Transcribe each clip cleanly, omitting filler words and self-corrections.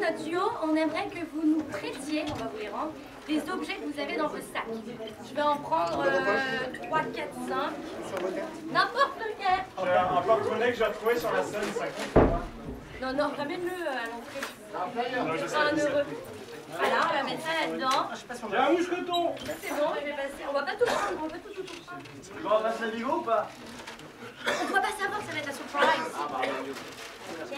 notre duo, on aimerait que vous nous prêtiez, on va vous les rendre, des objets que vous avez dans vos sacs. Je vais en prendre 3, 4, 5. N'importe lequel. J'ai un porte-monnaie que j'ai retrouvé sur la scène, ça compte. Non, non, ramène-le à l'entrée. Non, je sais, 1 je sais. euro. Voilà, on va mettre ça là-dedans. J'ai un mousqueton. C'est bon, je vais passer. On va pas tout prendre, on va pas tout prendre. Tu vas ramasse la bigo ou pas? On doit pas savoir, ça va être la surprise. Ok.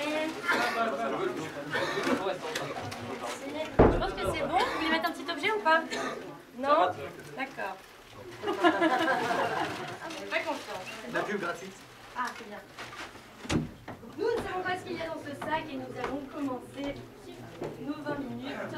Je pense que c'est bon. Vous voulez mettre un petit objet ou pas? Non? D'accord. Je suis pas confiante. La pub gratuite. Ah, c'est bien. Nous ne savons pas ce qu'il y a dans ce sac et nous allons commencer nos 20 minutes.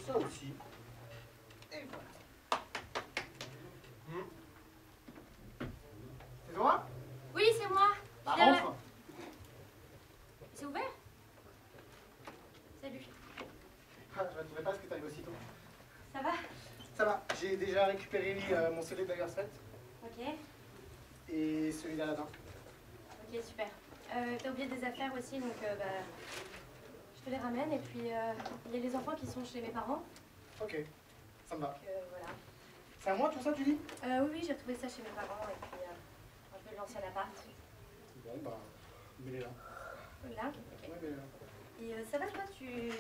Ça aussi. Et voilà. C'est toi? Oui, c'est moi. Bah, Je l'avais- rentre. C'est ouvert? Salut. Ah, je ne m'attendais pas à ce que tu arrives aussitôt. Ça va? Ça va, j'ai déjà récupéré mon CD de Dagger Threat Ok. et celui d'Aladin. Ok, super. T'as oublié des affaires aussi, donc bah, je te les ramène. Et puis, il y a les enfants qui sont chez mes parents. Ok, ça me va. Donc, voilà. C'est à moi tout ça, tu dis? Oui, oui, j'ai retrouvé ça chez mes parents. Et puis, un peu de l'ancien appart. Bon, bah, mets-les là. Là. Ok. Ouais, mets-les là. Et ça va, toi, tu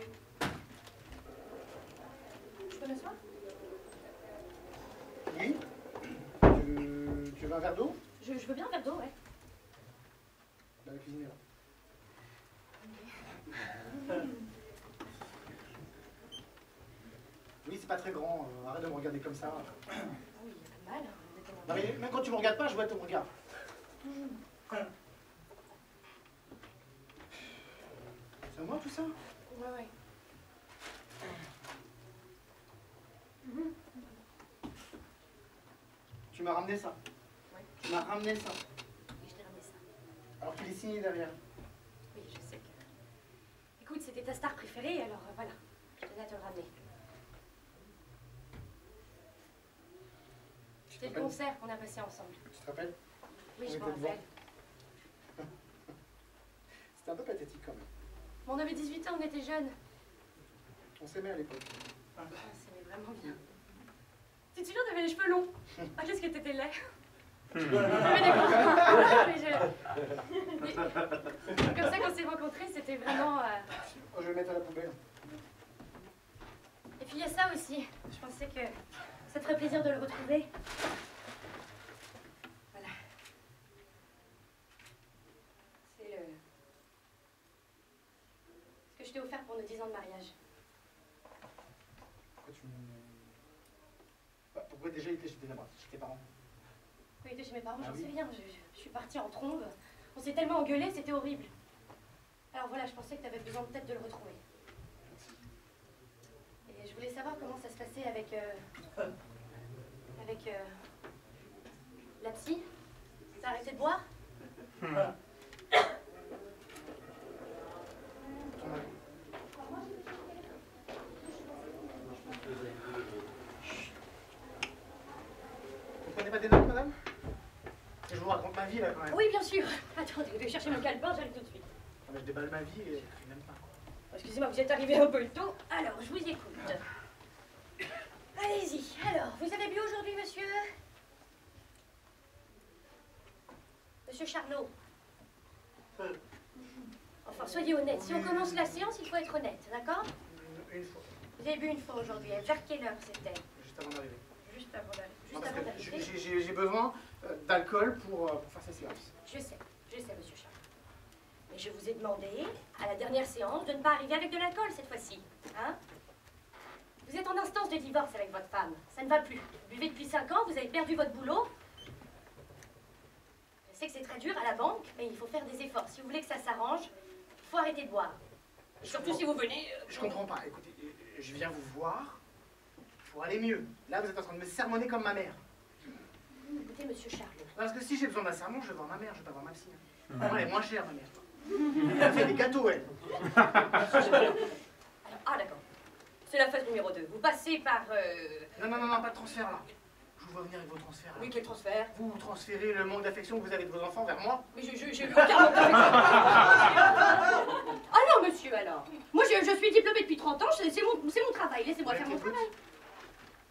peux m'asseoir? Oui? Tu veux un verre d'eau? Je veux bien un verre d'eau, ouais. Dans la cuisine est là. Oui, c'est pas très grand, arrête de me regarder comme ça. Ah oui, il y a pas mal. Non, mais même quand tu me regardes pas, je vois ton regard. C'est à moi tout ça? Ouais, ouais. Tu m'as ramené ça. Ouais. Tu m'as ramené ça. Oui, je t'ai ramené ça. Alors qu'il est signé derrière. Oui, je sais que... Écoute, c'était ta star préférée, alors voilà. Je tenais à te le ramener. C'était le concert qu'on a passé ensemble. Tu te rappelles? Oui, On je était m'en devant. rappelle. C'était un peu pathétique quand même. Mais on avait 18 ans, on était jeunes. On s'aimait à l'époque. Ah, c'est vraiment bien. Tu te souviens, t'avais les cheveux longs. Ah, qu'est-ce que t'étais laid. Oui, d'accord. Mais comme ça, quand on s'est rencontrés, c'était vraiment... Oh, je vais le mettre à la poubelle. Et puis il y a ça aussi. Je pensais que ça te ferait plaisir de le retrouver. Voilà. C'est ce que je t'ai offert pour nos 10 ans de mariage. Pourquoi tu me... Bah, pourquoi déjà il était chez tes parents? Quand il était chez mes parents, Ah j'en oui. sais rien. Je suis partie en trombe. On s'est tellement engueulés, c'était horrible. Alors voilà, je pensais que tu avais besoin peut-être de le retrouver. Et je voulais savoir comment ça se passait avec la psy. T'as arrêté de boire? Ton mari. Vous prenez pas des notes, madame? Je vous raconte ma vie là quand même. Oui, bien sûr. Attendez, je vais chercher mon calepin, j'arrive tout de suite. Ah, bah, je déballe ma vie et je n'aime pas. Excusez-moi, vous êtes arrivé un peu tôt. Alors, je vous écoute. Allez-y. Alors, vous avez bu aujourd'hui, monsieur? Monsieur Charlot. Enfin, soyez honnête. Si on commence la séance, il faut être honnête, d'accord? Une fois, Vous avez bu une fois aujourd'hui. Vers quelle heure c'était? juste avant d'arriver. Juste avant d'arriver. Non, Juste parce avant que d'arriver. j'ai besoin d'alcool pour faire ces séances. Je sais, monsieur Charlot. Mais je vous ai demandé, à la dernière séance, de ne pas arriver avec de l'alcool cette fois-ci. Hein? Vous êtes en instance de divorce avec votre femme. Ça ne va plus. Vous buvez depuis 5 ans, vous avez perdu votre boulot. sais que c'est très dur à la banque, mais il faut faire des efforts. Si vous voulez que ça s'arrange, il faut arrêter de boire. Surtout si vous venez... Je comprends pas. Écoutez, je viens vous voir pour aller mieux. Là, vous êtes en train de me sermonner comme ma mère. Écoutez, monsieur Charles. Parce que si j'ai besoin d'un sermon, je vais voir ma mère, je vais pas voir ma psy. Elle est moins chère, ma mère. Elle fait des gâteaux, elle. Alors, ah, d'accord. C'est la phase numéro 2. Vous passez par... Non, pas de transfert, là. Je vous vois venir avec vos transferts, là. Oui, quel transfert? Vous transférez le manque d'affection que vous avez de vos enfants vers moi? Mais j'ai aucun manque d'affection. Ah non, monsieur, alors. Moi, je suis diplômée depuis 30 ans, c'est mon travail. Laissez-moi faire mon travail.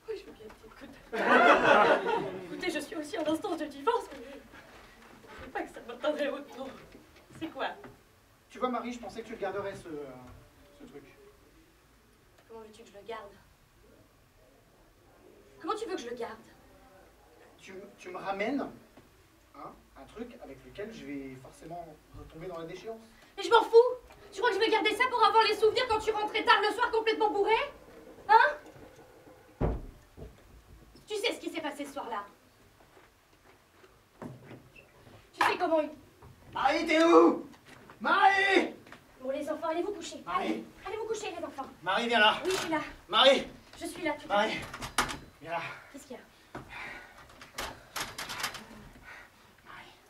Oui, je veux bien t'écouter. Écoutez, je suis aussi en instance de divorce, mais je ne sais pas que ça m'atteindrait autant. C'est quoi? Tu vois, Marie, je pensais que tu le garderais, ce truc. Comment veux-tu que je le garde? Comment tu veux que je le garde? Tu me ramènes un truc avec lequel je vais forcément retomber dans la déchéance. Mais je m'en fous! Tu crois que je vais garder ça pour avoir les souvenirs quand tu rentrais tard le soir complètement bourré? Hein? Tu sais ce qui s'est passé ce soir-là? Tu sais comment il... Marie, t'es où? Marie! Bon, les enfants, allez vous coucher. Marie. Allez vous coucher, les enfants. Marie, viens là. Oui, je suis là. Marie! Je suis là, tu Marie, viens là. Qu'est-ce qu'il y a?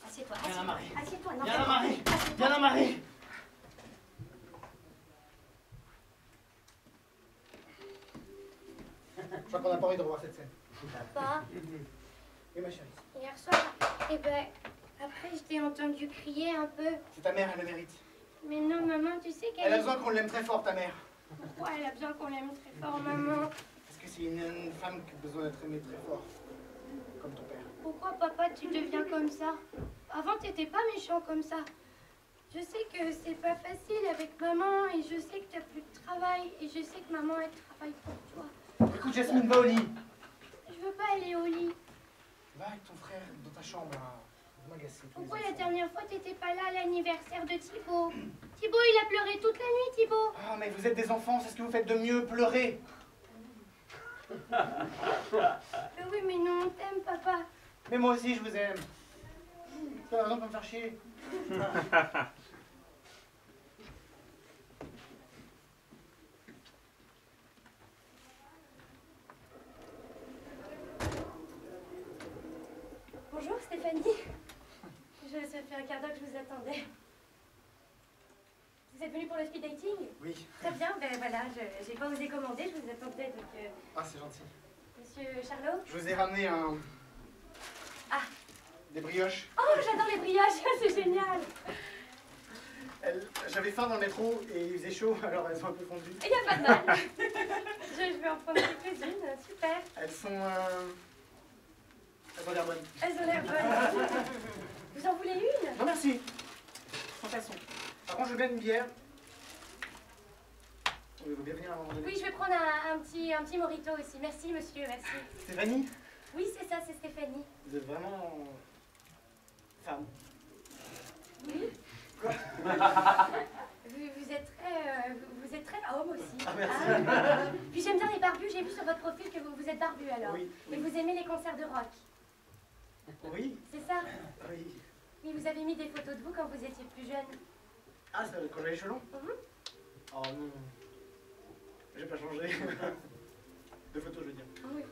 Assieds-toi, Viens là, Marie. assieds-toi. Non, Viens là, Marie. assieds-toi. Viens là, Marie. Je crois qu'on n'a pas envie de revoir cette scène. Papa, Oui, ma chérie. hier soir, eh ben, après je t'ai entendu crier un peu. C'est ta mère, elle le mérite. Mais non, maman, tu sais qu'elle... Elle a besoin qu'on l'aime très fort, ta mère. Pourquoi elle a besoin qu'on l'aime très fort, maman? Parce que c'est une femme qui a besoin d'être aimée très fort. Comme ton père. Pourquoi, papa, tu deviens comme ça? Avant, t'étais pas méchant comme ça. Je sais que c'est pas facile avec maman et je sais que t'as plus de travail et je sais que maman, elle travaille pour toi. Écoute, Jasmine, va au lit. Je veux pas aller au lit. Va avec ton frère dans ta chambre, là. Vous m'agacez tous Pourquoi les la enfants. dernière fois, t'étais pas là à l'anniversaire de Thibaut? Thibaut, il a pleuré toute la nuit, Thibaut. Ah, mais vous êtes des enfants, c'est ce que vous faites de mieux, pleurer. Oui, mais non, on t'aime, papa. Mais moi aussi, je vous aime. Vous avez raison de me faire chier. Bonjour, Stéphanie. Ça fait un quart d'heure que je vous attendais. Vous êtes venue pour le speed dating? Oui. Très bien, ben voilà, j'ai pas osé commander, je vous attendais, donc... Ah, c'est gentil. Monsieur Charlot? Je vous ai ramené un... Ah! Des brioches. Oh, j'adore les brioches, c'est génial! J'avais faim dans le métro et il faisait chaud, alors elles sont un peu fondues. Il n'y a pas de mal. Je vais en prendre quelques-unes, super. Elles sont... Elles ont l'air bonnes. Elles ont l'air bonnes. Vous en voulez une? Non, merci. Sans façon. Par contre, je veux bien une bière. Vous voulez bien venir à un moment donné? Oui, je vais prendre un petit mojito aussi. Merci, monsieur, merci. Stéphanie? Oui, c'est ça, c'est Stéphanie. Vous êtes vraiment... femme. Oui. Quoi? Vous êtes très homme aussi. Ah, merci. Puis j'aime bien les barbus, j'ai vu sur votre profil que vous êtes barbu alors. Oui, oui. Et vous aimez les concerts de rock. Oui? C'est ça? Oui. Oui, vous avez mis des photos de vous quand vous étiez plus jeune. Ah, c'est quand j'avais les cheveux longs? Oh non. J'ai pas changé. De photos, je veux dire. Oui.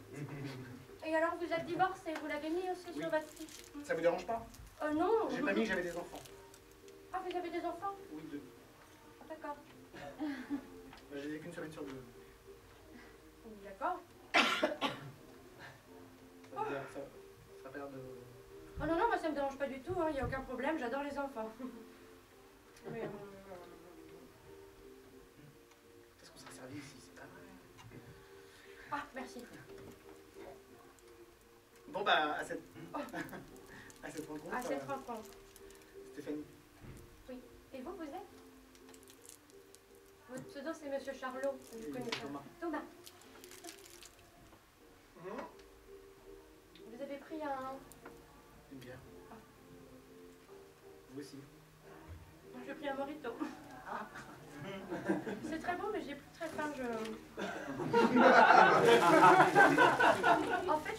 Et alors, vous êtes divorcé, vous l'avez mis aussi Oui. sur votre site? Ça vous dérange pas? Non. J'ai pas mis que j'avais des enfants. Ah, vous avez des enfants? Oui, 2. D'accord. Bah, j'ai qu'une semaine sur 2. D'accord. Ça veut dire que ça perd de... Oh non, non, moi ça me dérange pas du tout, il n'y a aucun problème, j'adore les enfants. Mais, Qu'est-ce qu'on s'est servi ici? C'est pas vrai. Ah, merci. Bon, bah, à cette rencontre. À cette rencontre. Stéphanie. Oui. Et vous êtes? Votre pseudo, c'est Monsieur Charlot. Je connais pas. Thomas. Thomas. Vous avez pris Une bière. Vous aussi. J'ai pris un mojito. C'est très bon, mais j'ai plus très faim. En fait,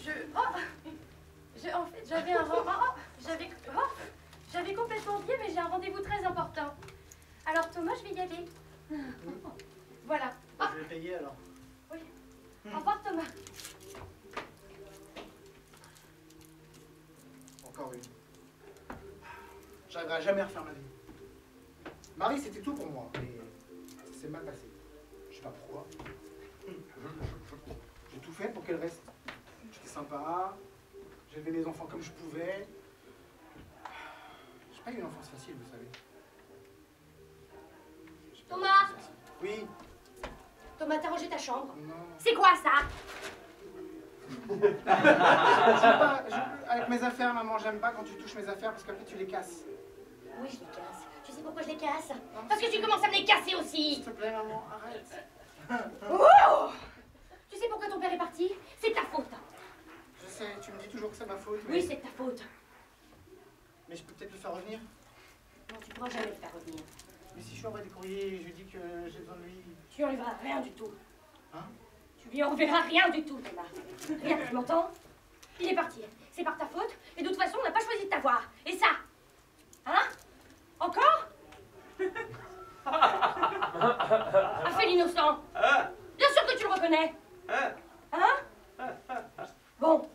j'avais un... plombier, mais j'ai un rendez-vous très important. Alors Thomas, je vais y aller. Voilà. Bah, je vais payer alors. Oui. Au revoir Thomas. Encore une. J'arriverai jamais à refaire ma vie. Marie, c'était tout pour moi, mais ça s'est mal passé. Je sais pas pourquoi. J'ai tout fait pour qu'elle reste. J'étais sympa, j'élevais mes enfants comme je pouvais. J'ai pas eu une enfance facile, vous savez. J'ai pas eu une Thomas! enfance facile. Oui, Thomas, t'as rangé ta chambre. non. C'est quoi ça? Avec mes affaires, maman, j'aime pas quand tu touches mes affaires parce qu'après tu les casses. Oui, je les casse. Tu sais pourquoi je les casse? Parce que tu commences à me les casser aussi. S'il te plaît, maman, arrête. Oh! Tu sais pourquoi ton père est parti? C'est ta faute. Je sais, tu me dis toujours que c'est ma faute, mais... Oui, c'est ta faute. Mais je peux peut-être le faire revenir. Non, tu pourras jamais le faire revenir. Mais si je lui envoie des courriers et je lui dis que j'ai besoin de lui... Tu enlèveras rien du tout. Hein? Tu lui enverras rien du tout, Thomas. Rien, tu m'entends? Il est parti. C'est par ta faute. Et de toute façon, on n'a pas choisi de t'avoir. Et ça? Hein? Encore? A fait l'innocent. Bien sûr que tu le reconnais. Hein? Bon.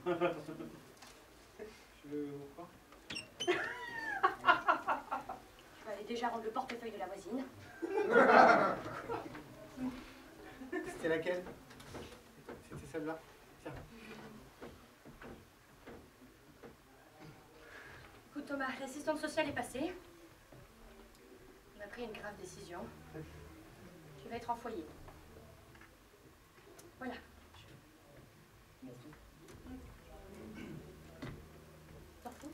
Quoi? Je vais aller déjà rendre le portefeuille de la voisine. C'était laquelle? C'était celle-là. Tiens. Écoute Thomas, l'assistante sociale est passée. On a pris une grave décision. Tu vas être en foyer. Voilà. M'en fous. T'en fous?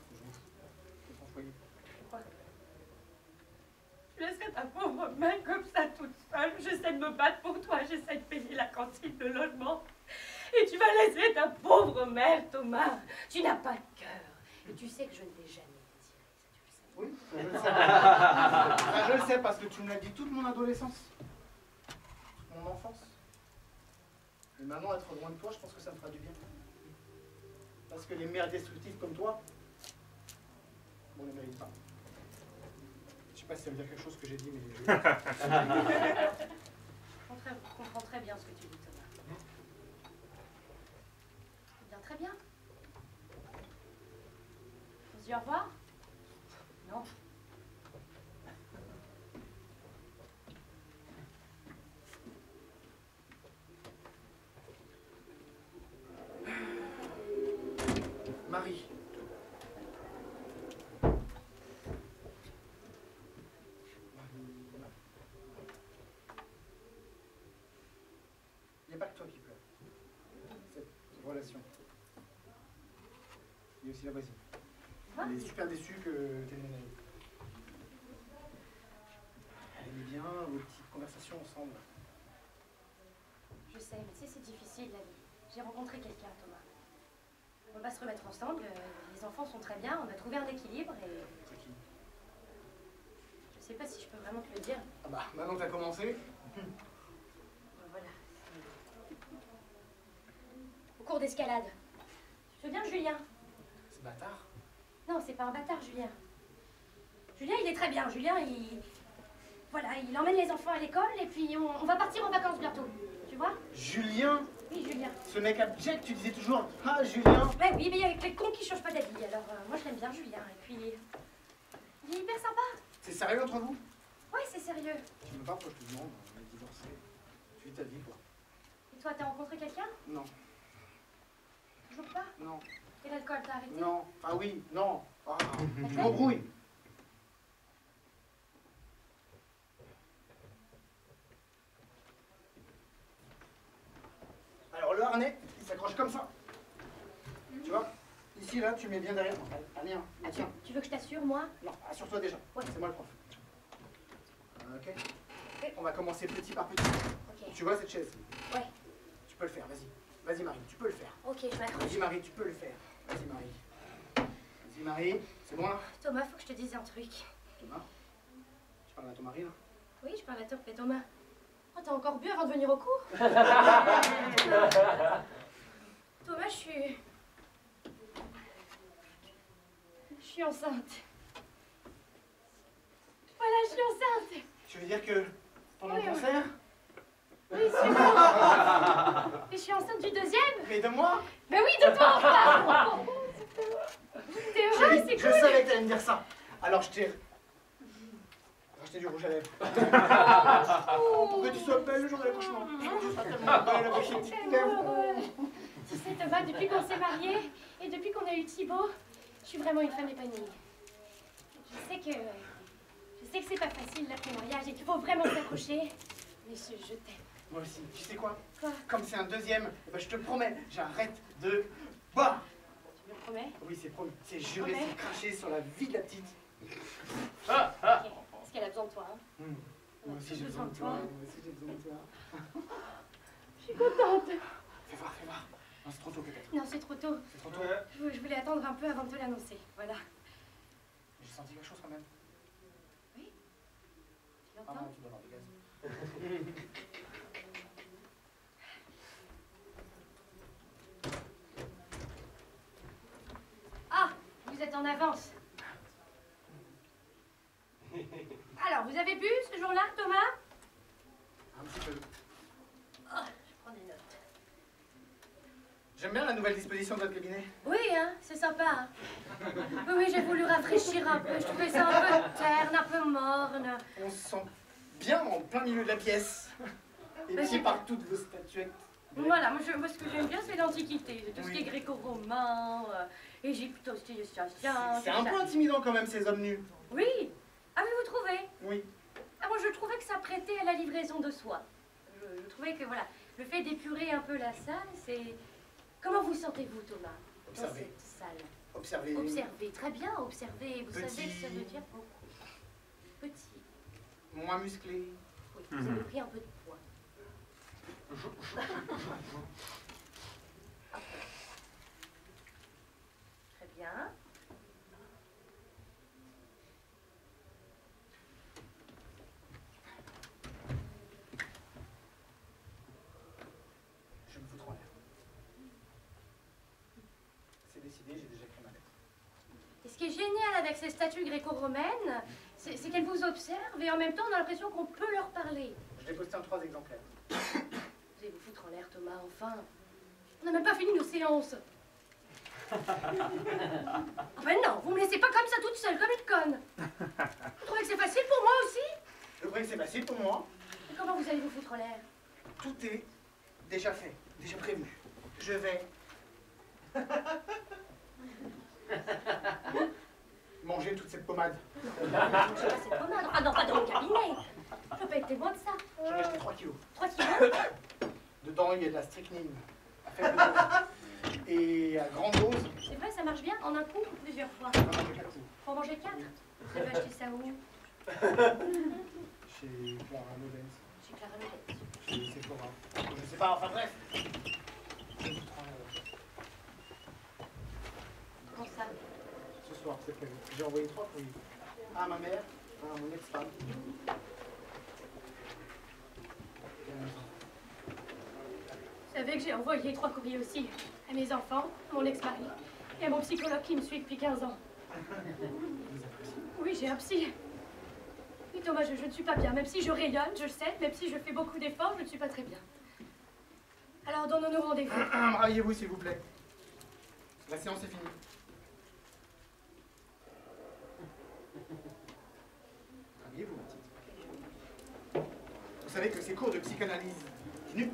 Être en foyer. Pourquoi? Tu laisserais ta pauvre mère comme ça toute seule. J'essaie de me battre pour toi, j'essaie de payer la cantine de logement. Et tu vas laisser ta pauvre mère, Thomas. Tu n'as pas de cœur. Et tu sais que je ne t'ai jamais attiré, ça tu le sais. Oui, ça, je le sais. Ça, je le sais parce que tu me l'as dit toute mon adolescence. Toute mon enfance. Et maintenant, être loin de toi, je pense que ça me fera du bien. Parce que les mères destructives comme toi, on ne les mérite pas. Je sais pas si ça veut dire quelque chose que j'ai dit, mais... Je comprends très bien ce que tu dis, Thomas. Bien, très bien. On se dit au revoir? Non. Marie. Il n'y a pas que toi qui pleure. Cette relation. Il y a aussi la voisine. Elle est super déçue que t'aies déménagé. Elle aimait bien vos petites conversations ensemble. Je sais, mais tu sais, c'est difficile la vie. J'ai rencontré quelqu'un, Thomas. On va se remettre ensemble. Les enfants sont très bien. On a trouvé un équilibre et... C'est qui? Je sais pas si je peux vraiment te le dire. Ah bah, maintenant que t'as commencé. Voilà. Au cours d'escalade. Tu te souviens de Julien? C'est bâtard. Non, c'est pas un bâtard, Julien. Julien, il est très bien. Julien, il... Voilà, il emmène les enfants à l'école et puis on va partir en vacances bientôt. Tu vois? Julien? Oui, Julien. Ce mec abject, tu disais toujours « Ah, Julien !» Ouais, oui, mais avec les cons qui changent pas d'avis. Alors, moi, je l'aime bien, Julien. Et puis... Il est hyper sympa. C'est sérieux entre vous? Ouais, c'est sérieux. Tu veux pas pourquoi je te demande, on est divorcé. Tu vis ta vie, quoi. Et toi, t'as rencontré quelqu'un? Non, Toujours pas? non, Et l'alcool, t'as arrêté? non. Ah oui, non. Ah, tu fait? m'embrouilles. Alors le harnais, il s'accroche comme ça. Tu vois? Ici, là, tu mets bien derrière. Allez, hein, Ah, tiens. tu veux que je t'assure, moi? Non, assure-toi déjà. Ouais. C'est moi le prof. Ok. Ok. On va commencer petit par petit. Ok. Tu vois cette chaise? Ouais. Tu peux le faire, vas-y. Vas-y Marie, tu peux le faire. Ok, je m'accroche. Vas-y Marie, tu peux le faire. Vas-y Marie. Vas-y Marie, c'est bon là? Thomas, faut que je te dise un truc. Thomas? Tu parles à ton mari là? Oui, je parle à toi, mais Thomas. Oh, t'as encore bu avant de venir au cours? Thomas, je suis enceinte. suis enceinte. Tu veux dire que pendant le Oui, concert? Oui, sûrement. Et je suis enceinte du deuxième. Mais de moi? Ben oui, de toi, enfin. T'es heureux, Chérie, c'est je cool. savais que t'allais me dire ça. Alors je t'ai racheté du rouge à lèvres. Pour que tu sois belle le jour de l'accouchement. Pour que tu sois tellement belle avec tes petites lèvres. Tu sais, Thomas, depuis qu'on s'est mariés et depuis qu'on a eu Thibaut, je suis vraiment une femme épanouie. Je sais que c'est pas facile l'après-mariage et qu'il faut vraiment s'accrocher, mais je t'aime. Moi aussi. Tu sais quoi? Quoi? Comme c'est un deuxième, eh ben, je te promets, j'arrête de boire. Tu me promets? Oui, c'est promis. C'est juré, Promets? c'est craché sur la vie de la petite. Ok. Parce qu'elle a besoin de toi, hein? Moi aussi j'ai besoin de toi. Moi aussi j'ai besoin de toi. Je suis contente. Fais voir, fais voir. Non, c'est trop tôt peut-être. Non, c'est trop tôt. C'est trop tôt. Je voulais attendre un peu avant de te l'annoncer. Voilà. J'ai senti quelque chose quand même. Oui? Tu Ah l'entends? non, tu dois avoir des gaz. Ah, vous êtes en avance. Alors, vous avez bu ce jour-là, Thomas? Un petit peu. Oh, je prends des notes. J'aime bien la nouvelle disposition de votre cabinet. Oui, hein, c'est sympa. Hein. Oui, j'ai voulu rafraîchir un peu. Je trouvais ça un peu terne, un peu morne. On se sent bien en plein milieu de la pièce. Et Mais puis c'est- par toutes vos statuettes. Voilà, moi, ce que j'aime bien, c'est l'Antiquité. Tout ce Oui. qui est gréco-romain, égypto-civilisation. C'est un peu intimidant quand même ces hommes nus. Oui. Avez-vous trouvé? Oui. Ah, moi, je trouvais que ça prêtait à la livraison de soi. Je trouvais que, voilà, le fait d'épurer un peu la salle, c'est... Comment vous sentez-vous, Thomas, dans Observez. cette salle? Observez. Observez, très bien, observez. Vous Petit. savez que ça veut dire beaucoup. Petit. Moins musclé. Oui, vous avez pris un peu de poids. Très bien. Je vais me foutre en l'air. C'est décidé, j'ai déjà écrit ma lettre. Et ce qui est génial avec ces statues gréco-romaines, c'est qu'elles vous observent et en même temps on a l'impression qu'on peut leur parler. Je l'ai posté en 3 exemplaires. Vous allez vous foutre en l'air, Thomas, enfin. On n'a même pas fini nos séances. Ah ben non, vous me laissez pas comme ça toute seule, comme une conne. Vous trouvez que c'est facile pour moi aussi? Je crois que c'est facile pour moi. Et comment vous allez vous foutre en l'air? Tout est déjà fait, déjà prévu. Je vais manger toute cette pommade. Je sais pas cette pommade. Ah non, pas dans le cabinet. Je peux pas être témoin de ça. J'en ai acheté 3 kilos. 3 kilos. Dedans, il y a de la strychnine à faible dose. Et à grande dose, C'est vrai, ça marche bien en un coup ou plusieurs fois? on va manger 4 coups. Pour manger 4? Vous avez acheté ça où? Chez Clara Lorenz, Chez Clara Lorenz. chez Sephora. Je sais pas, enfin bref. Comment ça? Ce soir, c'est prévu. J'ai envoyé 3 courriers. Un à ma mère, un à mon ex-femme. Et à mes enfants. Vous savez que j'ai envoyé 3 courriers aussi à mes enfants, à mon ex-mari et à mon psychologue qui me suit depuis 15 ans. Vous appréciez. Oui, j'ai un psy. Oui, Thomas, je ne suis pas bien. Même si je rayonne, je le sais, même si je fais beaucoup d'efforts, je ne suis pas très bien. Alors, donnons-nous rendez-vous. Raviez-vous, s'il vous plaît. La séance est finie. Raviez-vous, ma petite. Vous savez que ces cours de psychanalyse continue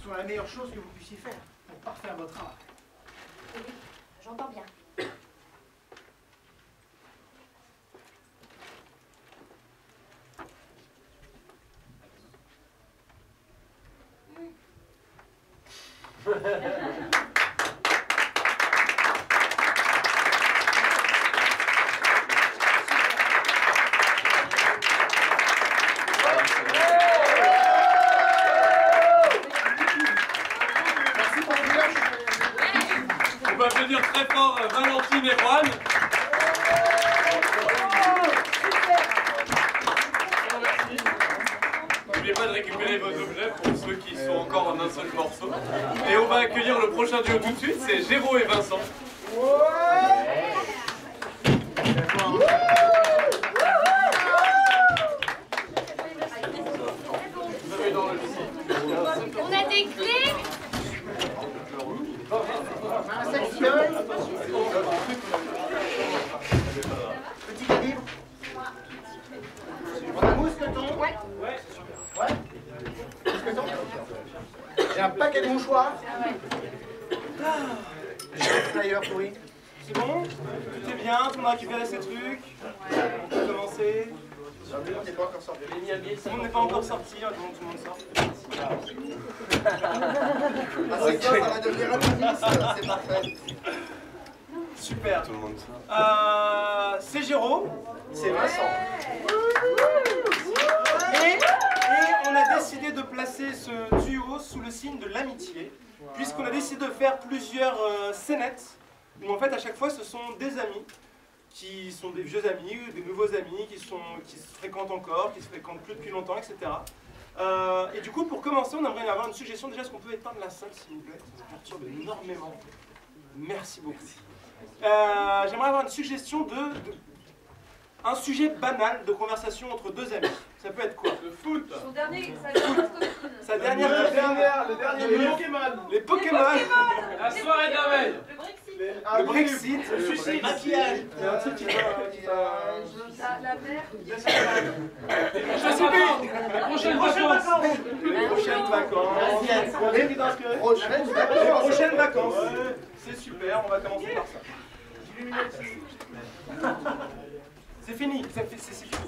sont la meilleure chose que vous puissiez faire pour parfaire votre art. Oui, j'entends bien. Merci pour le brioche. On peut applaudir très fort Valentine et Juan. N'oubliez pas de récupérer vos objets pour ceux qui sont encore en un seul morceau. Et on va accueillir le prochain duo tout de suite, c'est Géraud et Vincent. Ouais. On a des clés. Un sextoy. Petit calibre. On a mousqueton. Ouais. Ouais. Mousqueton. J'ai un paquet de mouchoirs. J'ai un flyer pourri. C'est bon? Tout est bien, tout le monde a récupéré ses trucs. On peut commencer. Tout le monde n'est pas encore sorti. Tout le monde n'est pas encore sorti, on demande tout le monde sort. Ah, c'est ça, ça va devenir un indice, c'est parfait. Super. Tout le monde ça. C'est Jérôme. C'est Vincent. Et on a décidé de placer ce duo sous le signe de l'amitié, puisqu'on a décidé de faire plusieurs scénettes, où en fait à chaque fois ce sont des amis, qui sont des vieux amis, ou des nouveaux amis, qui se fréquentent encore, qui se fréquentent plus depuis longtemps, etc. Et du coup, pour commencer, on aimerait avoir une suggestion. Déjà, est-ce qu'on peut éteindre la salle, s'il vous plaît? Ça me perturbe énormément. Merci beaucoup. J'aimerais avoir une suggestion un sujet banal de conversation entre deux amis. Ça peut être quoi? Le foot. Son dernier, sa dernière copine. Sa dernière copine. Le dernier Les Pokémon. Les Pokémon. La soirée de la veille. Le Brexit. Le Brexit. Le suicide. Maquillage. Il y a un truc qui va... La mer. Je sais plus. Les prochaines vacances. Les prochaines vacances. Prochaine. Les prochaines vacances. C'est super, on va commencer par ça. C'est fini, c'est fini.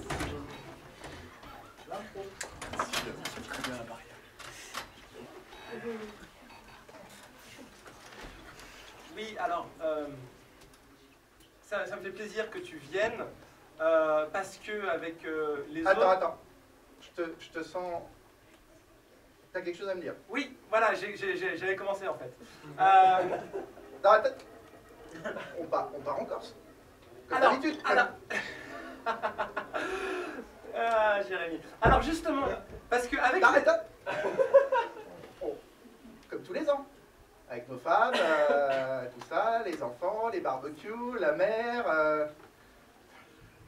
Oui, alors, ça me fait plaisir que tu viennes, parce que avec les autres... Attends. Je te sens... T'as quelque chose à me dire? Oui, voilà, j'avais commencé en fait. Non, attends. On part en Corse. Comme d'habitude. Jérémy. Alors justement, parce que avec... Arrête. Comme tous les ans. Avec nos femmes, tout ça, les enfants, les barbecues, la mer.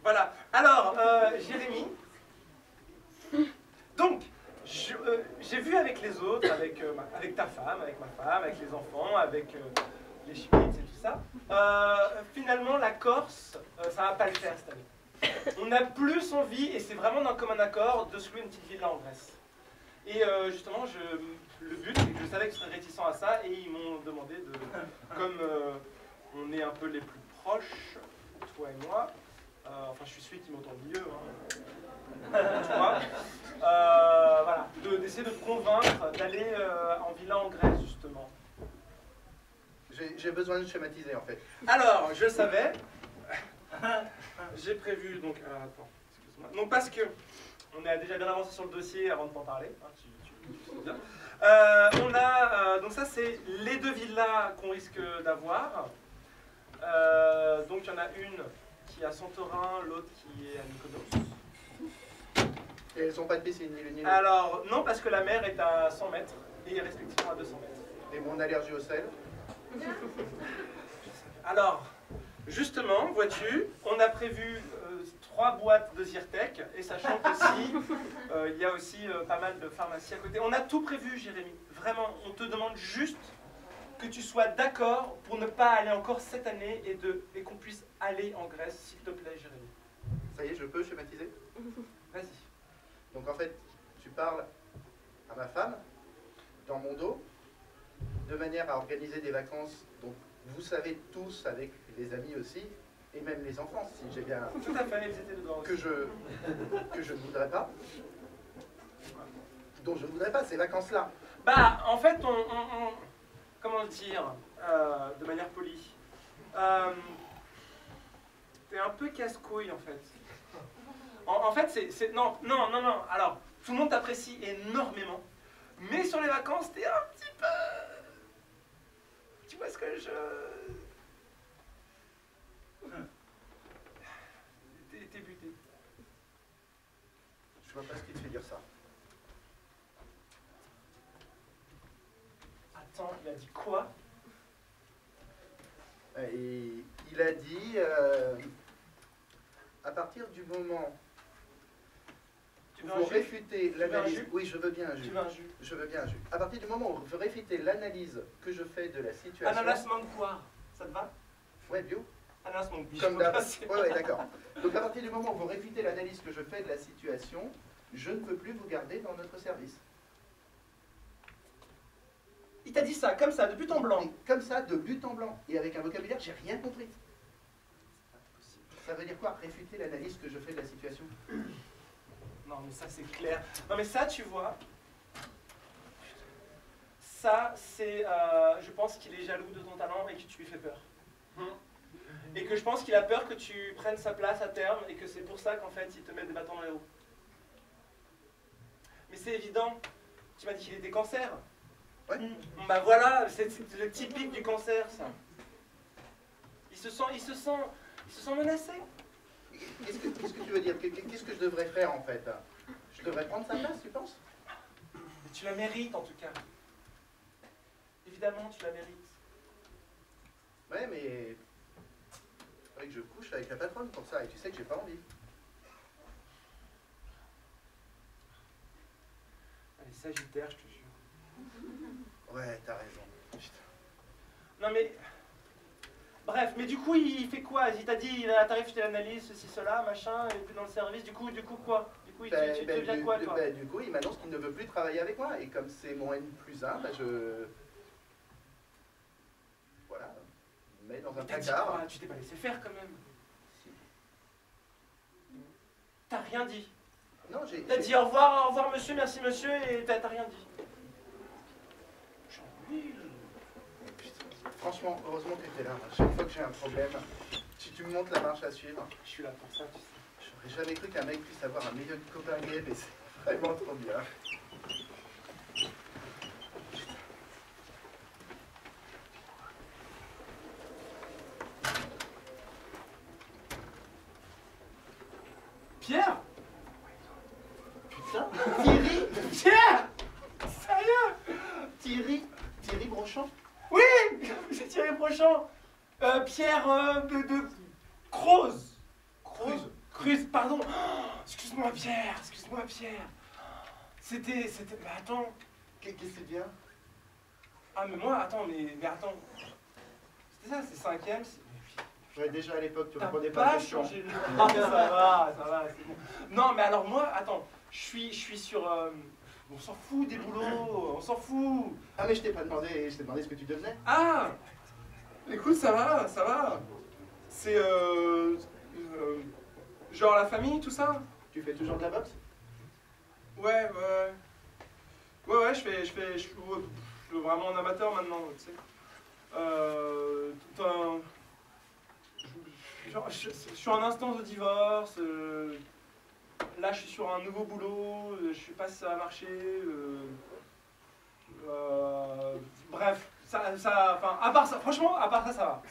Voilà. Alors, Jérémy. Donc, j'ai vu avec les autres, avec ta femme, avec ma femme, avec les enfants, avec les Schmitz et tout ça. Finalement, la Corse, ça va pas le faire cette année. On a plus envie, et c'est vraiment d'un commun accord, de se louer une petite villa en Grèce. Et justement, le but, c'est que je savais que je serais réticent à ça, et ils m'ont demandé comme on est un peu les plus proches, toi et moi, enfin je suis celui qui m'entend mieux, toi, voilà, d'essayer de te convaincre d'aller en villa en Grèce, justement. J'ai besoin de schématiser en fait. Alors, je savais, j'ai prévu, donc, alors attends, excuse-moi, donc parce que on a déjà bien avancé sur le dossier avant de t'en parler, hein, tu sais bien. On a, donc ça c'est les deux villas qu'on risque d'avoir. Donc il y en a une qui est à Santorin, l'autre qui est à Mykonos. Et elles sont pas de piscine, ni l'une ni l'autre. Alors non, parce que la mer est à 100 mètres et respectivement à 200 mètres. Et mon allergie au sel. Alors, justement, vois-tu, on a prévu 3 boîtes de Zyrtec, et sachant qu'aussi, il y a aussi pas mal de pharmacies à côté. On a tout prévu, Jérémy. Vraiment, on te demande juste que tu sois d'accord pour ne pas aller encore cette année et qu'on puisse aller en Grèce, s'il te plaît, Jérémy. Ça y est, je peux schématiser? Vas-y. Donc en fait, tu parles à ma femme, dans mon dos, de manière à organiser des vacances dont vous savez tous, avec les amis aussi, et même les enfants, si j'ai bien... Tout à fait, ils étaient dedans aussi. que je ne voudrais pas. Dont je ne voudrais pas, ces vacances-là. Bah, en fait, comment dire, de manière polie, t'es un peu casse-couille, en fait. En fait, non, alors, tout le monde t'apprécie énormément, mais sur les vacances, t'es un petit peu... Tu vois ce que je... T'es buté. Je vois pas ce qui te fait dire ça. Attends, il a dit quoi? Et il a dit... à partir du moment Tu où veux un vous jus? réfutez veux un l'analyse... jus? Oui, je veux bien un Tu jus. veux un jus? Je veux bien un jus. À partir du moment où vous réfutez l'analyse que je fais de la situation... Ananas mangue poire, ça te va? Ouais, bio. Ananas mangue bio. Comme d'hab. Ouais, d'accord. Donc à partir du moment où vous réfutez l'analyse que je fais de la situation, je ne peux plus vous garder dans notre service. Il t'a dit ça, comme ça, de but en blanc. Et comme ça, de but en blanc. Et avec un vocabulaire, j'ai rien compris. Ça veut dire quoi, réfuter l'analyse que je fais de la situation? Non, mais ça, c'est clair. Non, mais ça, tu vois, ça, c'est... je pense qu'il est jaloux de ton talent et que tu lui fais peur. Et que je pense qu'il a peur que tu prennes sa place à terme et que c'est pour ça qu'en fait, il te met des bâtons dans les roues. Mais c'est évident. Tu m'as dit qu'il était cancer. Ouais. Bah voilà, c'est le typique du cancer, ça. Il se sent menacé. Qu'est-ce que tu veux dire? Qu'est-ce que je devrais faire en fait? Je devrais prendre sa place, tu penses? Mais tu la mérites en tout cas. Évidemment, tu la mérites. Ouais, mais... Faudrait que je couche avec la patronne pour ça, et tu sais que j'ai pas envie. Allez, Sagittaire, je te jure. Ouais, t'as raison. Non mais... Bref, mais du coup, il fait quoi? Il t'a dit, il a tarif de l'analyse, ceci, cela, machin, et puis dans le service, du coup quoi? Du coup, tu deviens quoi, toi? Du coup, il m'annonce qu'il ne veut plus travailler avec moi, et comme c'est mon N+1, bah je... Voilà, je me mets dans un T'as dit placard. quoi? Tu t'es pas laissé faire quand même. T'as rien dit. Non, j'ai... T'as dit au revoir monsieur, merci monsieur, et t'as rien dit. Franchement, heureusement que tu étais là. À chaque fois que j'ai un problème, tu me montres la marche à suivre. Je suis là pour ça, tu sais. J'aurais jamais cru qu'un mec puisse avoir un meilleur copain gay, mais c'est vraiment trop bien. Pierre? Putain, Thierry! Pierre? Sérieux? Thierry Brochant? Oui! C'est Thierry Brochant. Pierre de Croze. Cruz, pardon. Oh, excuse-moi Pierre. C'était... Mais attends. Qu'est-ce que c'est bien? Ah mais moi, attends, mais attends. C'était ça, c'est 5e. Ouais, déjà à l'époque, tu T'as répondais pas à la pas question. changé. Ah, ça va, c'est bon. Non mais alors moi, attends, je suis sur... on s'en fout des boulots, on s'en fout. Ah mais je t'ai pas demandé, je t'ai demandé ce que tu devenais. Ah! Écoute, ça va. C'est genre la famille, tout ça? Tu fais toujours de la boxe? Ouais, je suis vraiment un amateur maintenant, tu sais. Je suis en instance de divorce, là je suis sur un nouveau boulot, je sais pas si ça va marcher, bref, enfin, à part ça, franchement, à part ça, ça va.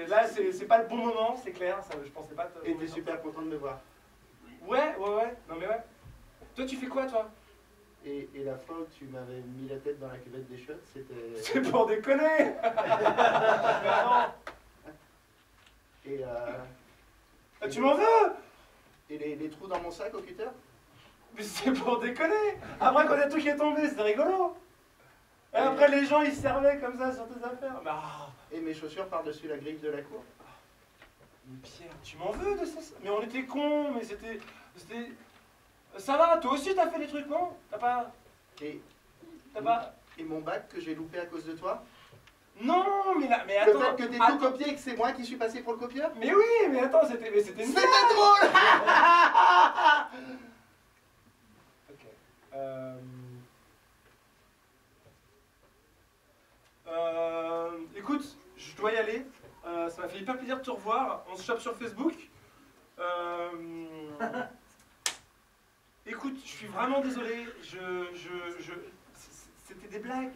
Là, c'est pas le bon moment, c'est clair, ça, je pensais pas... Et t'es super content de me voir. Ouais, non mais ouais. Toi, tu fais quoi, toi? Et la fois où tu m'avais mis la tête dans la cuvette des chiottes, c'était... C'est pour déconner. Mais non. Et Tu m'en veux? Et les trous dans mon sac au cutter? Mais c'est pour déconner. Après, quand il y a tout qui est tombé, c'était rigolo. Et après, les gens, ils se servaient comme ça sur tes affaires. Bah... Et mes chaussures par-dessus la grille de la cour? Mais Pierre, tu m'en veux de ça? Mais on était cons, mais c'était... Ça va, toi aussi t'as fait des trucs, non? T'as pas... Et mon bac que j'ai loupé à cause de toi? Non, mais là, mais Le attends... fait que t'aies tout copié et que c'est moi qui suis passé pour le copieur? Mais oui, mais attends, c'était une... C'était drôle. Ok. Écoute, je dois y aller. Ça m'a fait hyper plaisir de te revoir. On se chope sur Facebook. Écoute, je suis vraiment désolé. C'était des blagues.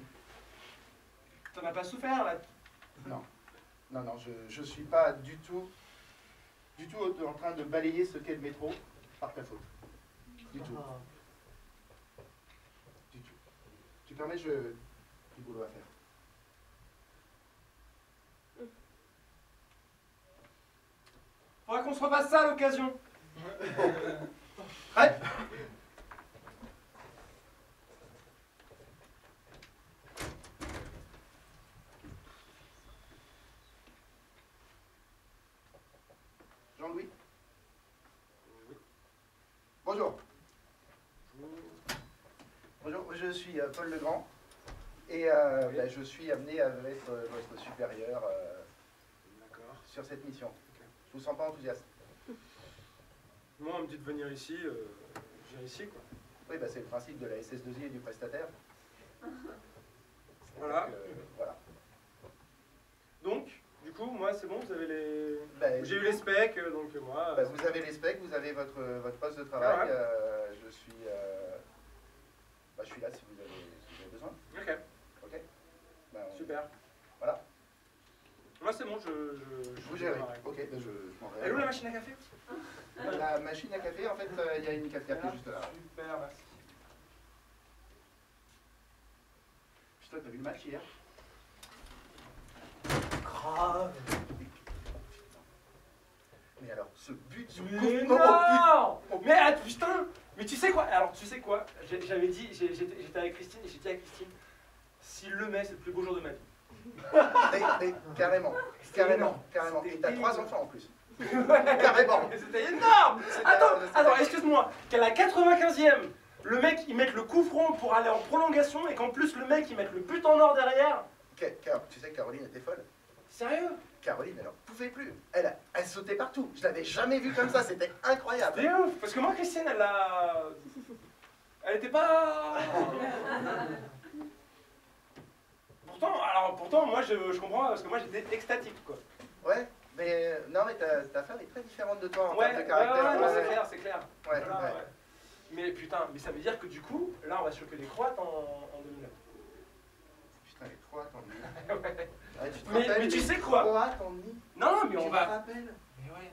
T'en as pas souffert là? Non, je suis pas du tout en train de balayer ce qu'est le métro par ta faute. Du tout. Du tout. Tu permets, j'ai du boulot à faire. Faudra qu'on se repasse ça à l'occasion. Prêt? Jean-Louis? Bonjour. Bonjour, je suis Paul Legrand et bah, je suis amené à être votre supérieur sur cette mission. Ok. Je vous sens pas enthousiaste. Moi, on me dit de venir ici, je viens ici, quoi. Oui, bah, c'est le principe de la SS2I et du prestataire. Voilà. Donc, voilà. Donc, du coup, moi, c'est bon, vous avez les... Bah, J'ai eu du les coup, specs, donc moi... bah, vous avez les specs, vous avez votre poste de travail. Ah ouais. Je suis là si vous avez besoin. Ok, Ok. Bah, super. Voilà. Moi, c'est bon, je Vous gérez. démarre. Ok, bah, je m'en vais. Elle est où la machine à café? La machine à café, en fait, il y a une cafetière qui est juste là. Super, merci. Putain, t'as vu le match hier? Grave. Mais alors, ce but sur Mais coup- non, mais attends, putain. Mais tu sais quoi? Alors, tu sais quoi? J'avais dit, j'étais avec Christine et j'ai dit à Christine, s'il le met, c'est le plus beau jour de ma vie. Mais carrément, carrément. C'était Et t'as 3 énorme. enfants en plus. Carrément. Mais c'était énorme. Attends, c'était- excuse-moi. Qu'à la 95e, le mec il mette le coup franc pour aller en prolongation et qu'en plus le mec il mette le but en or derrière. Tu sais que Caroline était folle. Sérieux? Caroline, elle en pouvait plus. Elle sautait partout. Je l'avais jamais vue comme ça, c'était incroyable. C'était ouf. Parce que moi, Christine, elle était pas. Pourtant, moi je comprends parce que moi j'étais extatique quoi. Ouais, mais non, mais ta femme est très différente de toi en Ouais, termes de caractère. non, c'est clair, c'est clair. Ouais, Voilà, ouais. ouais. Mais putain, mais ça veut dire que du coup, là on va choquer les Croates en 2009. Putain, les Croates en nid. Ouais. Ouais, tu te Mais rappelles, tu les sais quoi? Croates en nid. Non, mais Tu on te va. rappelles? Mais ouais.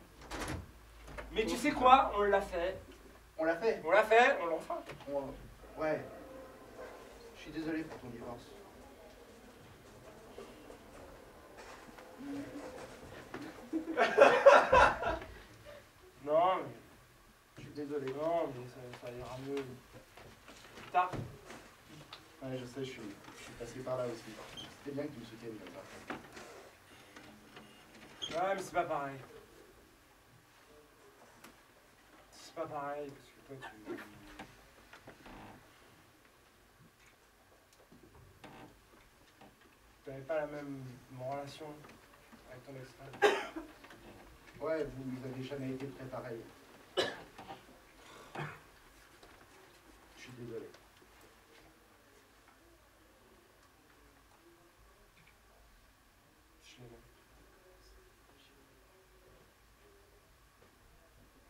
Mais tu sais quoi? On l'a fait. On l'a fait. On l'a fait, on l'en fera. Ouais. Je suis désolé pour ton divorce. Non, mais. Je suis désolé, non, mais ça ira mieux. Plus tard. Ouais, je sais, je suis passé par là aussi. C'était bien que tu me soutiennes comme ça. Ouais, mais c'est pas pareil. C'est pas pareil, parce que toi, tu. Tu n'avais pas la même relation avec ton ex-femme. Ouais, vous n'avez jamais été très pareil. Je suis désolé. Je l'aimais.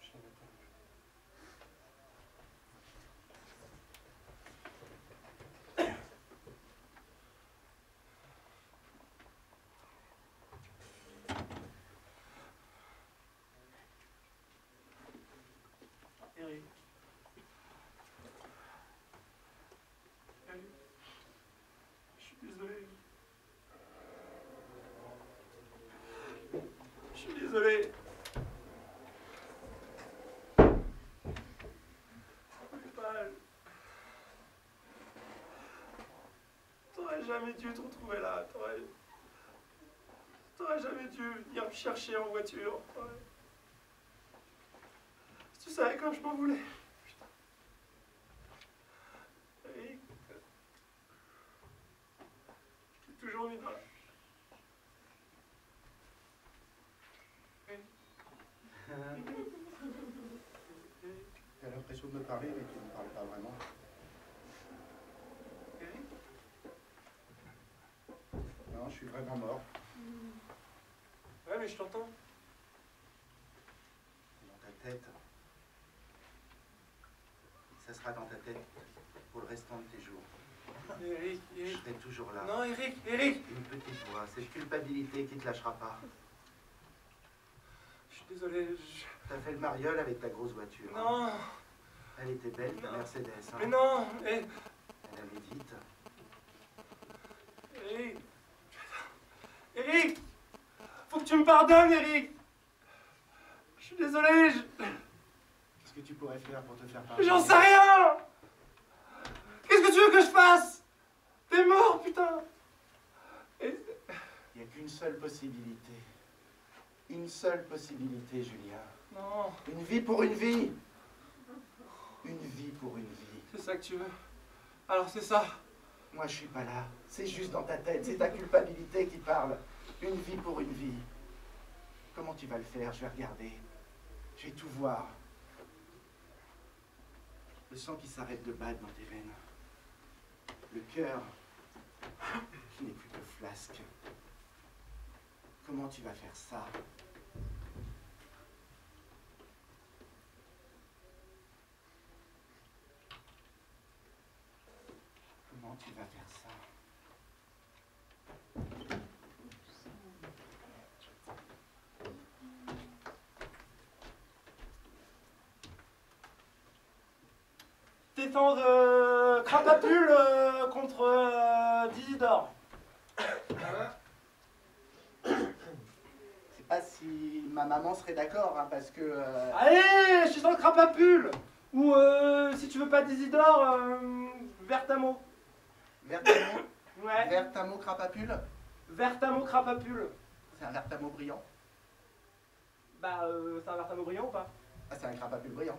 Je l'aimais tellement. Eric. Eric. Je suis désolé. Je suis désolé. T'aurais jamais dû te retrouver là. T'aurais jamais dû venir me chercher en voiture. Tu savais quand je m'en voulais. Putain. Eric. Je t'ai toujours mis dans la... T'as l'impression de me parler, mais tu ne me parles pas vraiment. Eric. Non, je suis vraiment mort. Ouais, mais je t'entends. Dans ta tête. Ça sera dans ta tête pour le restant de tes jours. Eric, Je Eric. serai toujours là. Non, Eric, Eric. Une petite voix, cette culpabilité qui te lâchera pas. Je suis désolé. T'as fait le mariole avec ta grosse voiture. hein. Non, Elle était belle, ta Non. Mercedes. hein. mais non. Elle allait vite. Eric. Eric. Faut que tu me pardonnes, Eric. Je suis désolé, Qu'est-ce que tu pourrais faire pour te faire pardonner? j'en sais rien. Qu'est-ce que tu veux que je fasse? T'es mort, putain. Il n'y a qu'une seule possibilité. Une seule possibilité, Julien. Non, Une vie pour une vie. Une vie pour une vie. c'est ça que tu veux. Alors c'est ça. Moi, je suis pas là. C'est juste dans ta tête. C'est ta culpabilité qui parle. Une vie pour une vie. Comment tu vas le faire? Je vais regarder. Je vais tout voir. Le sang qui s'arrête de battre dans tes veines. Le cœur qui n'est plus que flasque. Comment tu vas faire ça? Comment tu vas faire ça? Défendre Crapapule contre Dizidor. C'est pas si ma maman serait d'accord, hein, parce que... Allez, je suis dans le Crapapule. Ou si tu veux pas Dizidor, Vertamo. Vertamo, Ouais, Vertamo crapapule, Vertamo Crapapule. c'est un Vertamo brillant. Bah, c'est un Vertamo brillant ou pas? Ah, c'est un crapapule brillant.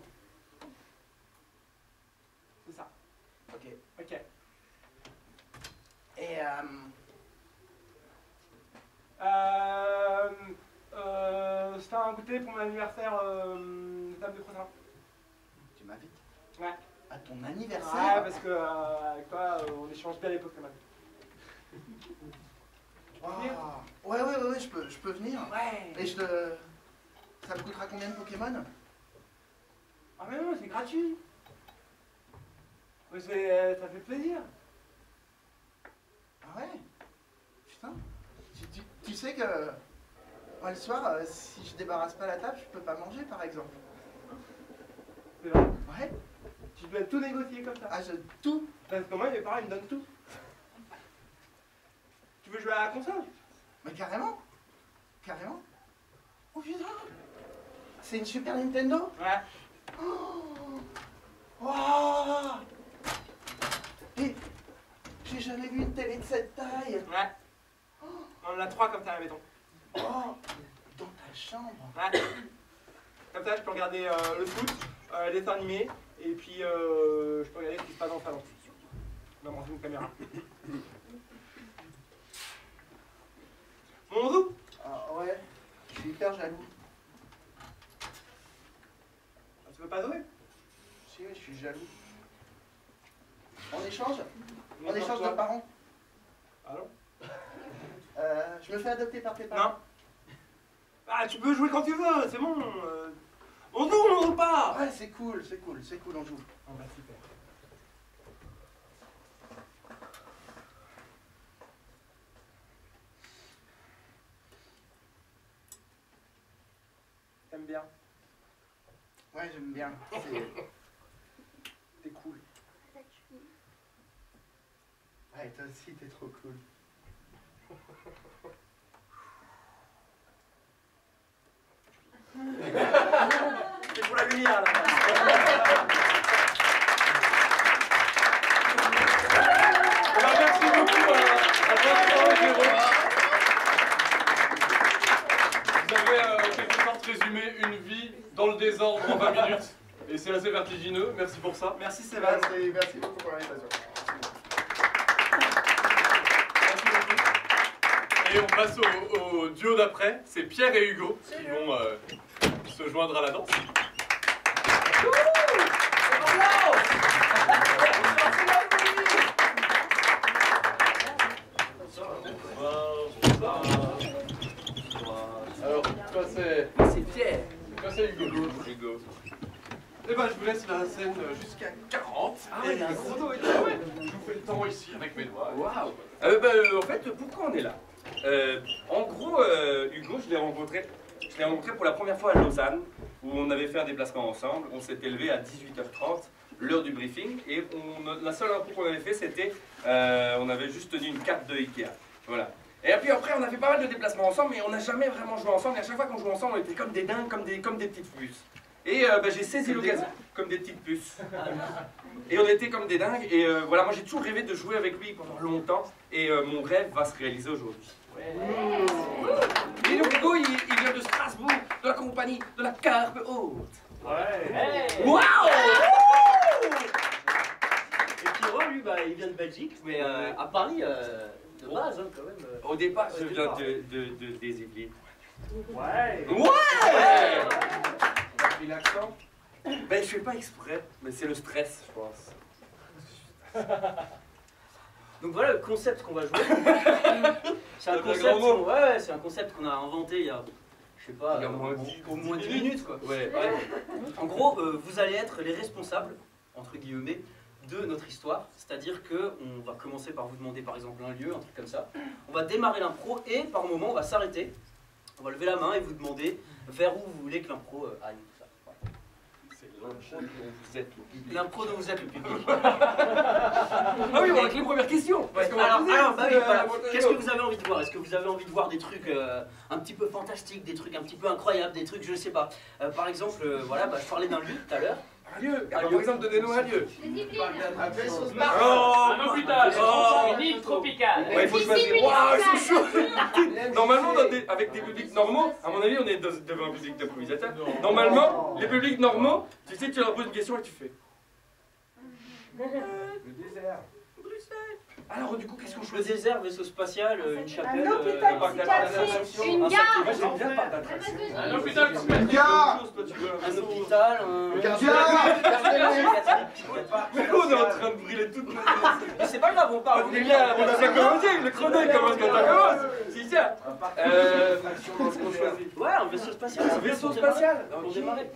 C'est ça. Ok. Ok. Et C'était un goûter pour mon anniversaire samedi prochain. tu m'invites Ouais. à ton Ouais, anniversaire? parce que avec toi, on échange bien les Pokémon. Ah, ouais, je peux venir. Ouais. Et ça me coûtera combien de Pokémon? Ah mais non, c'est gratuit. Mais ça fait plaisir. Ah ouais? Putain. Tu sais que moi le soir, si je débarrasse pas la table, je peux pas manger par exemple. C'est vrai. Ouais. Tu dois tout négocier comme ça. Ah, tout. Parce que moi, mes parents, ils me donnent tout. Tu veux jouer à la console? Mais carrément. Carrément. Oh putain. C'est une Super Nintendo? Ouais. Oh. Waouh. Et j'ai jamais vu une télé de cette taille. Ouais. On en a 3 comme ça à la maison. Oh. Dans ta chambre. Ouais. Comme ça, je peux regarder le foot, les dessins animés, et puis je peux regarder ce qui se passe dans le salon. On va brancher une caméra. Mon zoo? Ah ouais. Je suis hyper jaloux. Tu veux pas jouer? Si, je suis jaloux. On échange? On On échange de quoi? parents? Ah non? Je me fais adopter par tes parents? Non. Ah, tu peux jouer quand tu veux, c'est bon. On joue pas. Ouais, c'est cool, on joue. Oh bah super. T'aimes bien? Ouais, j'aime bien. T'es cool. Ouais, toi aussi, t'es trop cool. C'est pour la lumière là. Merci beaucoup à Vincent et Jérôme. Vous avez en quelque sorte résumé une vie dans le désordre en 20 minutes. Et c'est assez vertigineux, merci pour ça. Merci Sébastien. Merci beaucoup pour l'invitation. Et on passe au duo d'après, c'est Pierre et Hugo qui vont se joindre à la danse. Alors, toi c'est... C'est Pierre. Toi c'est Hugo. Hugo. Eh ben, je vous laisse la scène jusqu'à 40. Ah ouais, il y a un gros dos et tout. Ouais. Je vous fais le temps ici avec mes doigts. Waouh. En fait, pourquoi on est là? En gros, Hugo, je l'ai rencontré pour la première fois à Lausanne, où on avait fait un déplacement ensemble. On s'était levé à 18h30, l'heure du briefing, et la seule info qu'on avait fait, c'était on avait juste tenu une carte de Ikea. Voilà. Et puis après, on a fait pas mal de déplacements ensemble, mais on n'a jamais vraiment joué ensemble. Et à chaque fois qu'on jouait ensemble, on était comme des dingues, comme des petites puces. Et j'ai saisi l'occasion, comme des petites puces. Et on était comme des dingues. Et voilà, moi j'ai toujours rêvé de jouer avec lui pendant longtemps. Et mon rêve va se réaliser aujourd'hui. Et donc Hugo, il vient de Strasbourg, de la compagnie de la Carpe Haute. Waouh! Et Pierrot, lui, bah, il vient de Belgique, mais à Paris, de base, hein, quand même. Au départ, je viens des Yvelines. Ouais. Et l'accent? Ben, je fais pas exprès, mais c'est le stress, je pense. Donc voilà le concept qu'on va jouer. C'est un C'est un concept, grand mot. ouais, c'est un concept qu'on a inventé il y a, je sais pas, Il y a au moins 10 minutes quoi. Ouais. En gros, vous allez être les responsables, entre guillemets, de notre histoire. C'est-à-dire que on va commencer par vous demander par exemple un lieu, un truc comme ça. On va démarrer l'impro et par moment on va s'arrêter. On va lever la main et vous demander vers où vous voulez que l'impro aille. Tout ça. Voilà. C'est l'impro dont vous êtes le public. L'impro dont vous êtes le public. Ah oui, on va les premières questions. Parce qu'on va Alors, poser, bah oui, voilà. votre Qu'est-ce que vélo. vous avez envie de voir? Est-ce que vous avez envie de voir des trucs un petit peu fantastiques, des trucs un petit peu incroyables, des trucs, je sais pas. Par exemple, voilà, bah, je parlais d'un lieu tout à l'heure. Un lieu. Ah, par exemple, donnez-nous un lieu. Un hôpital, une île tropicale. Ouais, il faut choisir. Waouh, ils sont chauds. Normalement, avec des publics normaux, à mon avis, on est devant un public d'improvisateurs. Normalement, les publics normaux, tu sais, tu leur poses une question et tu fais. Le désert. Alors, du coup, qu'est-ce qu'on Le choisit? désert, vaisseau spatial, une chapelle. Un hôpital parc d'attractions. psychiatrique. Une Moi, gare. j'aime bien le parc d'attractions. Un hôpital psychiatrique. Gare. Un hôpital, un... Gare. Mais on est en train de brûler toute notre... Mais c'est pas grave, on parle. On est bien, on a bien commencé, le chrono il commence quand ça commence. C'est ça. Qu'est-ce qu'on choisit? Ouais, un vaisseau spatial. Un vaisseau spatial. Pour démarrer.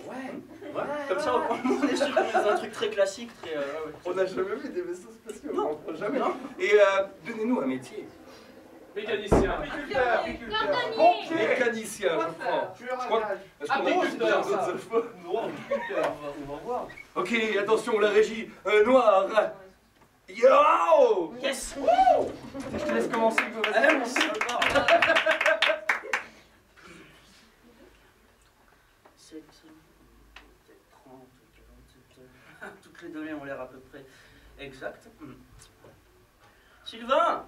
Ouais. Comme ça, on est sur un truc très classique, très... ouais. On n'a jamais vu des vaisseaux spatiaux. Non. On prend jamais. Et donnez-nous un métier. Mécanicien. Cordonnier. Mécanicien, je prends. Tueur à crois- gages. Est-ce qu'on a Agriculteur, d'autres ça. alphabets? On va voir. Ok, attention, la régie. Noir. Yo! Yes. Je te laisse commencer, Hugo. Vas-y. Allez, on s'y va. 7, 30, 47... Toutes les données ont l'air à peu près exactes. Sylvain!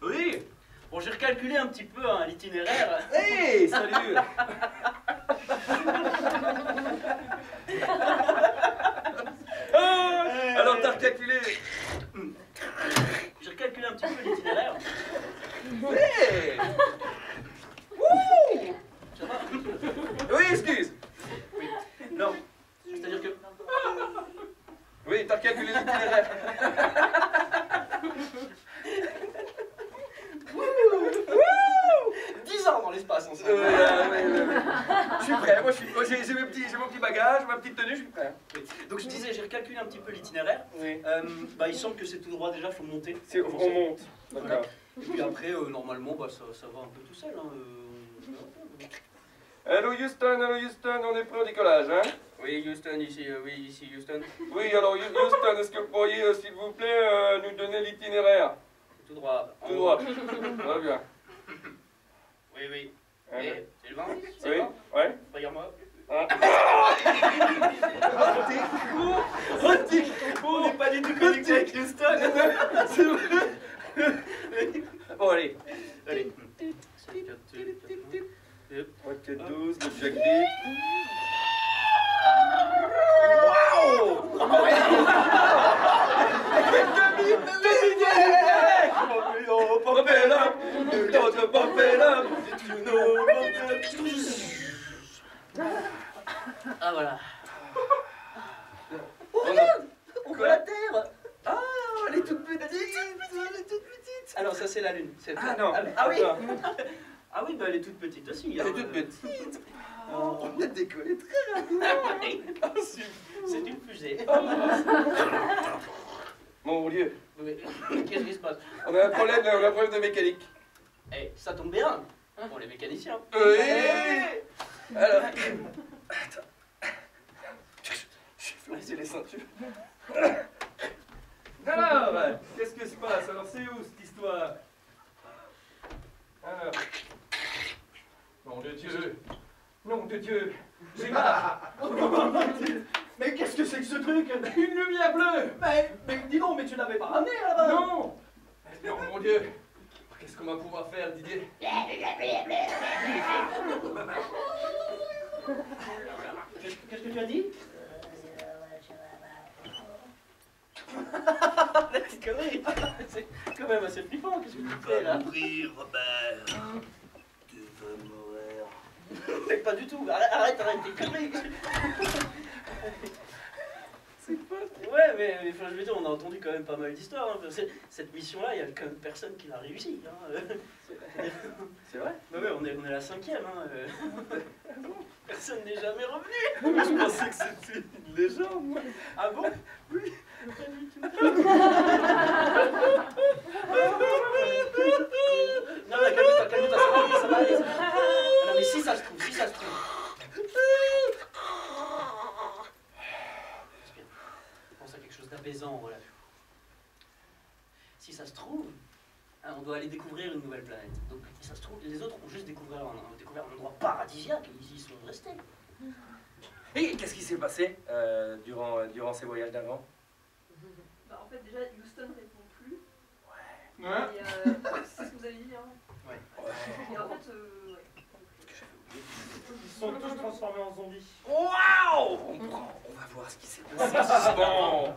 Oui. Bon, j'ai recalculé un petit peu l'itinéraire. Hey, salut. Alors, t'as recalculé. J'ai recalculé un petit peu l'itinéraire. Hey. Wouh. Ça va? Oui, excuse. Non. C'est-à-dire que... Oui, t'as recalculé l'itinéraire. 10 ans dans l'espace, on sait. Je suis prêt, moi j'ai mon petit bagage, ma petite tenue, je suis prêt. Donc je disais, j'ai recalculé un petit peu l'itinéraire. Oui. Bah, il semble que c'est tout droit déjà, faut monter. On monte. D'accord. Et puis après, normalement, bah, ça va un peu tout seul. Hein, Allô Houston, on est prêt au décollage, hein? Oui, Houston, ici Houston. Oui, alors Houston, est-ce que vous pourriez, s'il vous plaît, nous donner l'itinéraire? Tout droit. Tout droit. Très bien. Oui. Hein? Et Sylvain? Oui, ouais. Regarde-moi. On n'est pas du tout connecté avec Houston. C'est vrai. Bon, allez. 3, 4, 12, le Jack D. Ah voilà. Oh regarde, on voit la Terre. Ah, elle est toute petite. Alors ça c'est la Lune. Ah non. Ah oui. Attends. Ah oui, bah elle est toute petite aussi. Elle hein. est toute petite. Oh, on a décollé très rapidement. C'est une fusée. Mon Dieu, Qu'est-ce qui se passe? on a un problème de mécanique. Eh, ça tombe bien pour les mécaniciens. Oui. Alors, attends. J'ai flaissé les ceintures. Alors, qu'est-ce que se passe? Alors, c'est où cette histoire? Dieu. Nom de Dieu. J'ai Mais qu'est-ce que c'est que ce truc? une lumière bleue. Mais dis donc, mais tu l'avais pas ramené là-bas? Non. Non, mon Dieu. Qu'est-ce qu'on va pouvoir faire, Didier? Qu'est-ce que tu as dit? La petite connerie. C'est quand même assez flippant, qu'est-ce que tu fais là? Mourir, Robert. Tu veux mourir. Mais pas du tout, arrête tes conneries. Ouais, mais enfin, je veux dire, on a entendu quand même pas mal d'histoires. Hein. Cette mission-là, il y a quand même personne qui l'a réussi. Hein. C'est vrai? Bah ouais, on est la 5e. Hein. Personne n'est jamais revenu. Je pensais que c'était une légende, moi. Ah bon? Oui. Non, mais calme-toi, ça va aller. Non, mais si ça se trouve. Pense à quelque chose d'apaisant, voilà. Si ça se trouve, hein, on doit aller découvrir une nouvelle planète. Donc, si ça se trouve, les autres ont juste découvert un endroit paradisiaque et ils y sont restés. Et qu'est-ce qui s'est passé durant ces voyages d'avant? Bah, en fait, déjà, Houston répond plus. Hein? Et c'est ce que vous avez dit, hein. Ouais. Et en fait, ouais. Ils sont tous transformés en zombies. Waouh! On va voir ce qui s'est passé. Bon.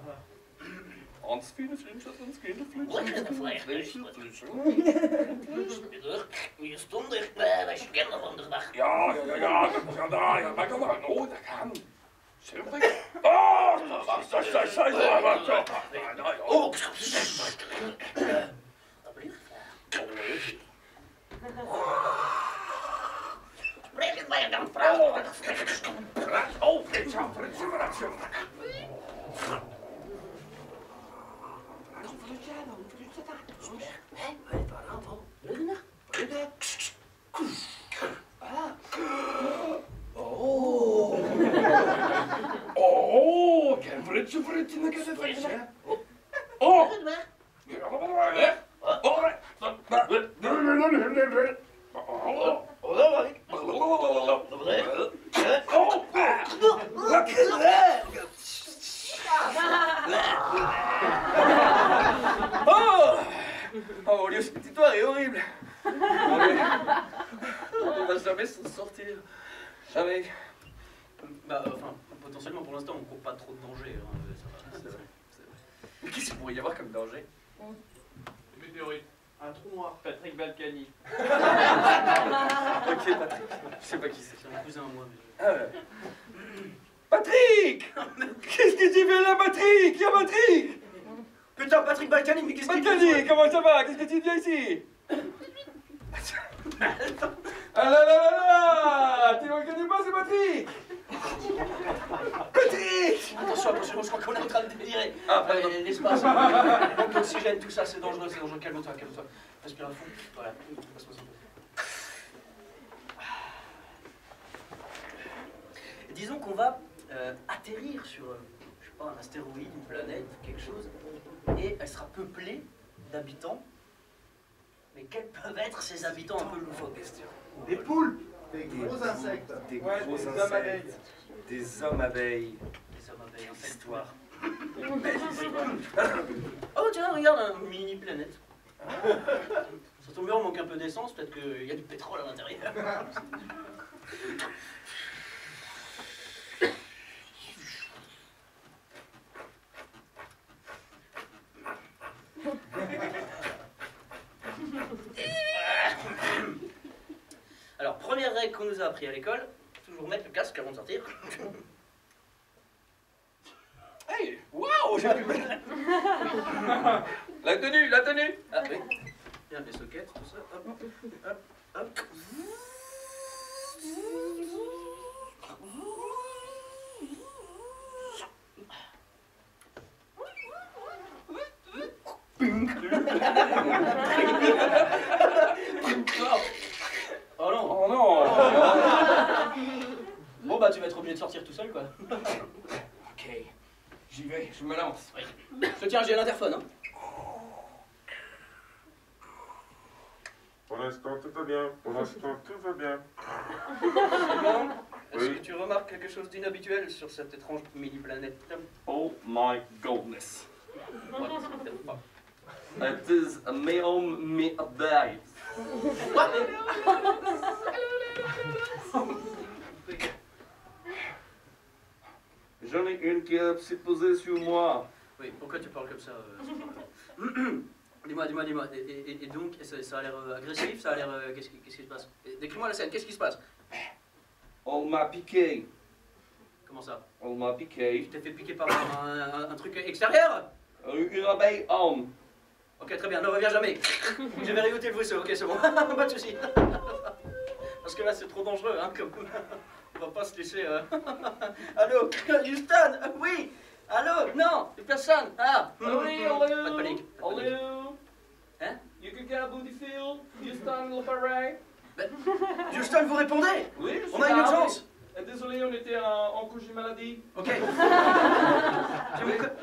Oh, Dieu, cette histoire est horrible. On va jamais s'en sortir. Jamais. Bah, enfin, potentiellement, pour l'instant, on court pas trop de danger. Hein, ça va. C'est vrai. Mais qu'est-ce qu'il pourrait y avoir comme danger? Météorite. Un trou noir. Patrick Balkany. Ok, Patrick. Je sais pas qui c'est. C'est un cousin à moi. Mais... Ah ouais. Patrick! Qu'est-ce que tu fais là, Patrick? Y'a Patrick! Putain, Patrick Balkany, mais qu'est-ce qu'il Balkany, comment ça va? Qu'est-ce que tu viens ici? Ah là là là là! Tu le reconnais pas, c'est Patrick! Patrick! Attention, je crois qu'on est en train de délirer. Ah, pardon. L'espace, l'oxygène, tout ça, c'est dangereux. Calme-toi. Respire à fond. Voilà, passe-moi ça. Disons qu'on va atterrir sur, je sais pas, un astéroïde, une planète, quelque chose, et elle sera peuplée d'habitants. Mais quels peuvent être ces habitants un peu loufoques? Des poules, des gros insectes. Des Ouais, gros des insectes. hommes abeilles. Des hommes abeilles. Les hommes abeilles, en fait. Histoire. Oh tiens, regarde, un mini planète. Ça tombe bien, on manque un peu d'essence, peut-être qu'il y a du pétrole à l'intérieur. Alors, première règle qu'on nous a appris à l'école, toujours mettre le casque avant de sortir. Hey! Waouh! J'ai vu. La tenue! Ah oui. Bien, les sockets, tout ça. Hop, hop, hop. Oh non! Oh non! Bon bah tu vas être obligé de sortir tout seul quoi. Ok, j'y vais, je me lance. Oui. Je te tiens, j'ai l'interphone hein. Pour l'instant, tout va bien. Pour l'instant, tout va bien. Simon, est-ce Oui. que tu remarques quelque chose d'inhabituel sur cette étrange mini-planète? Oh my goodness. What the fuck? It is a male me a day. J'en ai une qui s'est posée sur moi. Oui, pourquoi tu parles comme ça Dis-moi. Et donc, ça a l'air agressif, ça a l'air... qu'est-ce qui se passe? Décris-moi la scène, qu'est-ce qui se passe? On m'a piqué. Comment ça? On m'a piqué. Tu t'es fait piquer par un truc extérieur? Une abeille homme. Ok, très bien, ne reviens jamais. Je vais réécouter le vaisseau, ok, c'est bon. Pas de soucis. Parce que là, c'est trop dangereux, hein, comme... On va pas se laisser... Allô, Houston? Oui. Allô? Non, plus personne. Ah. Allô, Pas de panique. Pas de panique. Allô? Hein? You can get a booty feel? Houston, l'appareil? Houston, vous répondez? Oui, je suis On a une là, urgence. oui. Désolé, on était en congé maladie. Ok.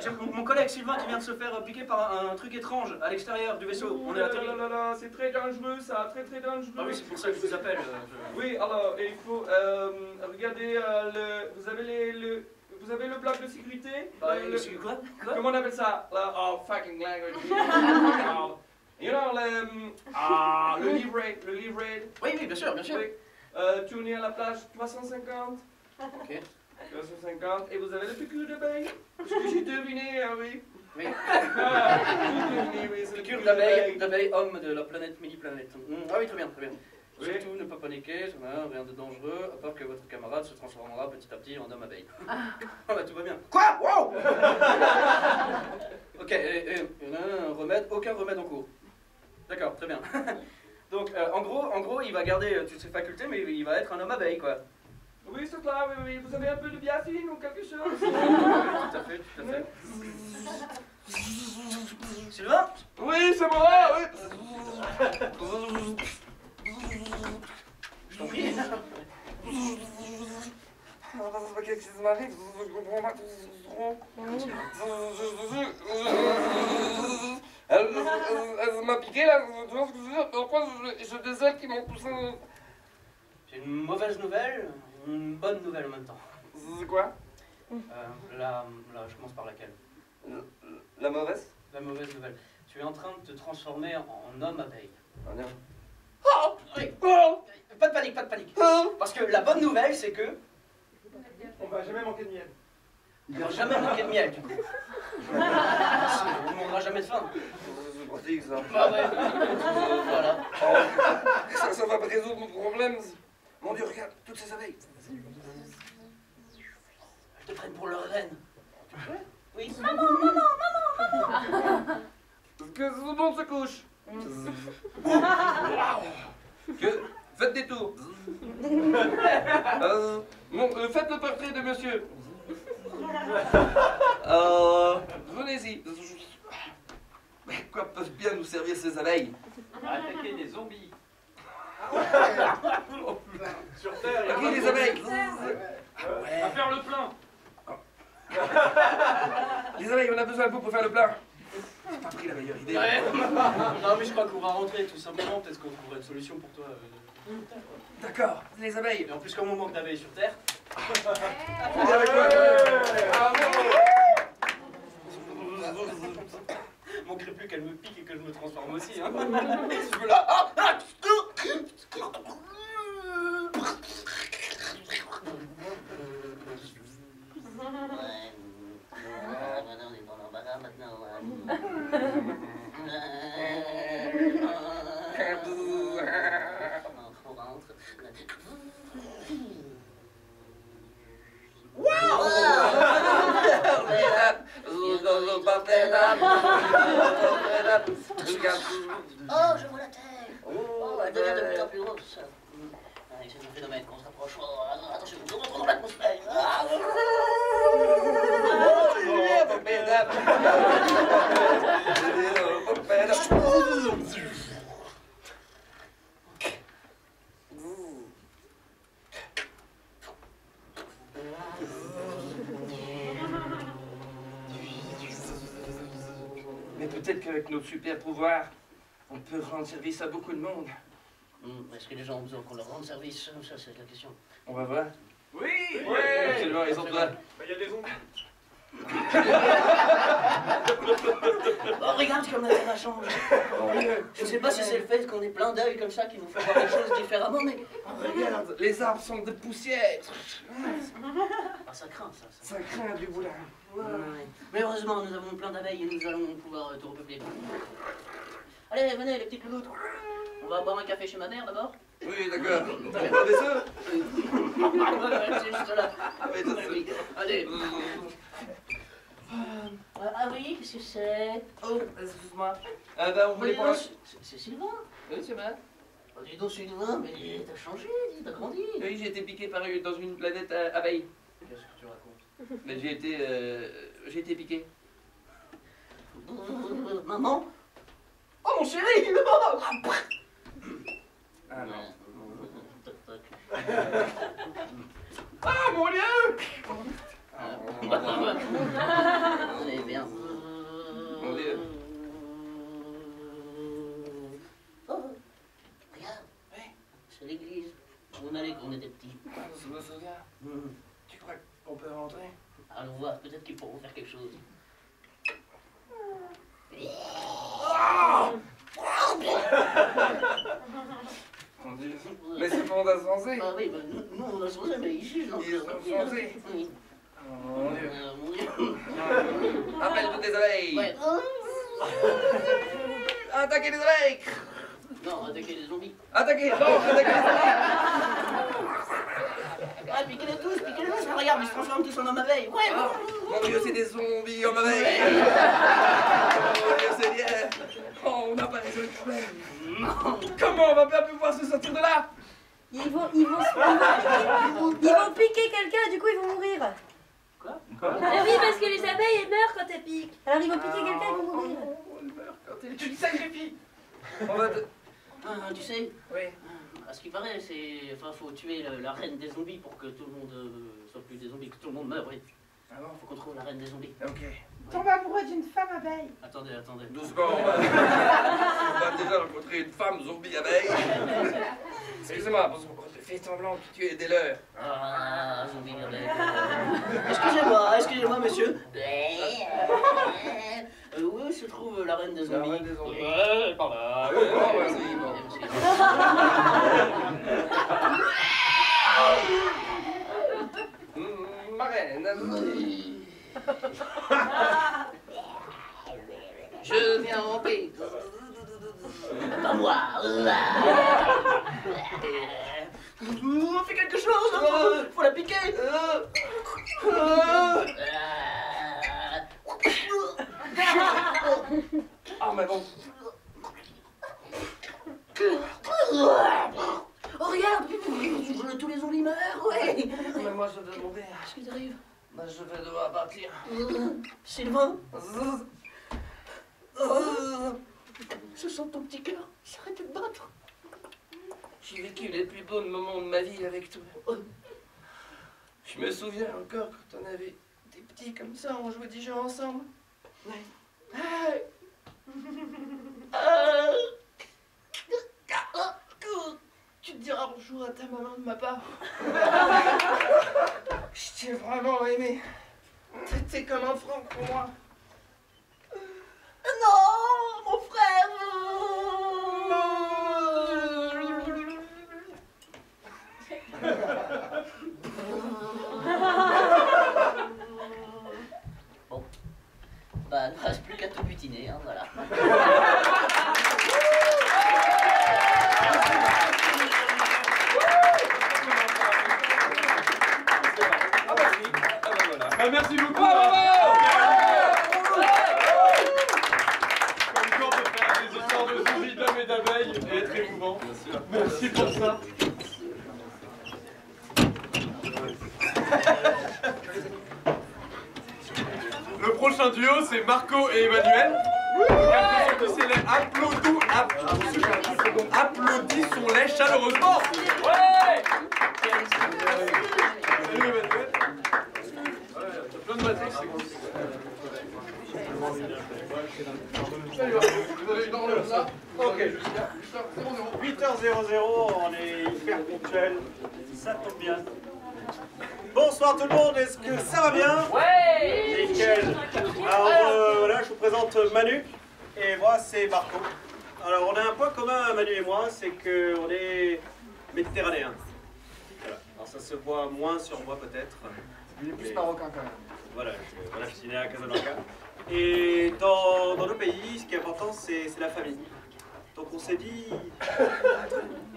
J'ai mon collègue Sylvain qui vient de se faire piquer par un truc étrange à l'extérieur du vaisseau. On est atterri. Là, c'est très dangereux, ça, très dangereux. Ah oui, c'est pour ça que je vous appelle. Oui, alors, il faut regarder vous avez le bloc de sécurité? Quoi? Comment on appelle ça? Oh, fucking language. You know, le livret. Oui, bien sûr. Oui. Tournez à la plage 350. Ok. 350. Et vous avez le piqûre d'abeille? Parce que j'ai deviné, oui. Oui. J'ai deviné, oui, c'est le Piqûre piqûre d'abeille, homme de la planète, mini-planète. Ah oui, très bien. Oui. Surtout, ne pas paniquer, rien de dangereux, à part que votre camarade se transformera petit à petit en homme abeille. Ah bah tout va bien. Quoi? Wow. Ok, un remède, aucun remède en cours. D'accord, très bien. Donc, en gros, il va garder toutes ses facultés, mais il va être un homme abeille, quoi. Oui, c'est ça, oui. Vous avez un peu de biafine ou quelque chose? Oui, tout à fait. Sylvain? Oui, c'est moi, oui. Je t'en prie. Qu'est-ce qui m'arrive? Elle m'a piqué là, j'ai des ailes qui m'ont poussé. J'ai une mauvaise nouvelle, une bonne nouvelle en même temps. C'est quoi? Là, je commence par laquelle? La mauvaise? La mauvaise nouvelle. Tu es en train de te transformer en homme abeille. Oh non. Oh! Oui! Pas de panique. Parce que la bonne nouvelle, c'est que... On va jamais manquer de miel. Il n'y aura jamais manqué de miel, du coup. On ne mangera jamais de faim. C'est pratique ça. Bah ouais. Voilà. Ça va résoudre mon problème. Mon Dieu, regarde, toutes ces abeilles. Elles te prennent pour leur reine. Oui. Que tout le monde se couche. Que faites des tours. Faites le portrait de monsieur. Venez-y. Quoi peuvent bien nous servir ces abeilles? Attaquer des zombies. Sur Terre, il y a Attaquer les abeilles. À faire le plein. Les abeilles, on a besoin de vous pour faire le plein. J'ai pas pris la meilleure idée. Ouais. Non, mais je crois qu'on va rentrer tout simplement. Peut-être qu'on trouvera une solution pour toi. D'accord, les abeilles. Et en plus, comme on manque d'abeilles sur Terre. Manquerait plus qu'elle me pique et que je me transforme aussi. Hein. Je veux la... On est dans l'embarras maintenant. On rentre. Oh, je vois la tête. Oh, elle devient de plus en plus grosse. C'est un phénomène qu'on se rapproche. Oh, attention, je rentre dans l'atmosphère. Mais peut-être qu'avec nos super pouvoirs, on peut rendre service à beaucoup de monde. Est-ce que les gens ont besoin qu'on leur rende service? Ça, c'est la question. On va voir. Oui. Absolument, ils sont là. Il y a des zombies. Oh, regarde comme la terre a changé. Je sais pas si c'est le fait qu'on ait plein d'œils comme ça qui nous fait voir les choses différemment, mais... Regarde, les arbres sont de poussière. Ah, ça craint, ça. Ça craint du boulin. Ouais. Mais heureusement, nous avons plein d'abeilles et nous allons pouvoir tout repeupler. Allez, venez, les petites louloutes. On va boire un café chez ma mère d'abord. Oui, d'accord. T'as fait des œufs? C'est juste là. Oui, ça c'est... Oui. Allez. Ah oui, qu'est-ce que c'est? Oh, excuse-moi. Ah bah, on voulait pas... C'est Sylvain. Oui, c'est vrai. Oh, dis donc, Sylvain, mais t'as changé, t'as grandi. Oui, j'ai été piqué dans une planète abeille. Qu'est-ce que tu racontes? Mais j'ai été piqué. Maman? Oh, mon chéri! Ah non. Ah, mon Dieu! Allez, bien. Mon Dieu. Oh, regarde. C'est l'église où on allait quand on était petits. Je me souviens. Tu crois qu'on peut rentrer? Allons voir, peut-être qu'ils pourront faire quelque chose. Mon Dieu. Mais c'est pour insensé. Ah oui, bah, nous on a changé, mais ici je n'en Ils ont changé. Oui. Oh, mon Dieu. Mon Dieu. Appelle toutes les abeilles. Ouais. Attaquez les abeilles. Non, attaquer les zombies. Attaquez, non, attaquez les abeilles. Ah, piquez-les tous, regarde, ils se transforment tous en hommes abeilles. Ouais, Oh, mon Dieu, c'est des zombies en abeilles. Oh, Dieu Seigneur. Oh, on n'a pas résolu le problème. Comment on va pas pouvoir se sortir de là? Ils vont piquer quelqu'un et du coup ils vont mourir. Quoi? Ah oui, parce que les abeilles elles meurent quand elles piquent. Alors ils vont piquer quelqu'un et ils vont mourir. On meurt quand tu sacrifies. On va te... Tu sais, Oui. à ce qui paraît, c'est... Enfin, faut tuer la reine des zombies pour que tout le monde soit plus des zombies, que tout le monde meure, oui. Ah bon? Faut qu'on trouve la reine des zombies. Ok. Tombe amoureux d'une femme abeille. Attendez. Doucement, on va déjà rencontrer une femme zombie abeille. Excusez-moi, fais semblant que tu es des leurs. Ah, zombie abeille. Excusez-moi, monsieur. Où se trouve la reine des zombies? La reine des zombies. Ouais, par là. Oui, bon, vas-y, bon. Ma reine. Je viens en paix. Pas moi. Fais quelque chose. Faut la piquer. Ah, mais bon. Oh, regarde. Tous les zombies meurent, ouais. Mais moi, je vais mourir. Qu'est-ce qui t'arrive? Ben, je vais devoir partir. Sylvain. Je sens ton petit cœur s'arrêter de battre. J'ai vécu les plus beaux moments de ma vie avec toi. Je me souviens encore quand on avait des petits comme ça, on jouait des jeux ensemble. Ouais. Tu te diras bonjour à ta maman de ma part. Je t'ai vraiment aimé. T'étais comme un frère pour moi. Non, mon frère. Bon, bah, il ne reste plus qu'à tout butiner, hein, voilà. Merci beaucoup. Comme quoi on peut faire des histoires de zombies, d'hommes et d'abeilles et être émouvant. Merci pour ça. Le prochain duo, c'est Marco et Emmanuel. Applaudissons-les chaleureusement. Ouais. Salut Emmanuel. Plein de matos, c'est cool. Vous avez une horloge là? Ok. 8h00, on est hyper ponctuel. Ça tombe bien. Bonsoir tout le monde, est-ce que ça va bien? Ouais. Nickel. Alors voilà, je vous présente Manu. Et moi, c'est Marco. Alors, on a un point commun, Manu et moi, c'est qu'on est méditerranéens. Voilà. Alors, ça se voit moins sur moi, peut-être. Il est plus marocain, quand même. Voilà, je suis né à Casablanca. Et dans nos pays, ce qui est important, c'est la famille. Donc, on s'est dit,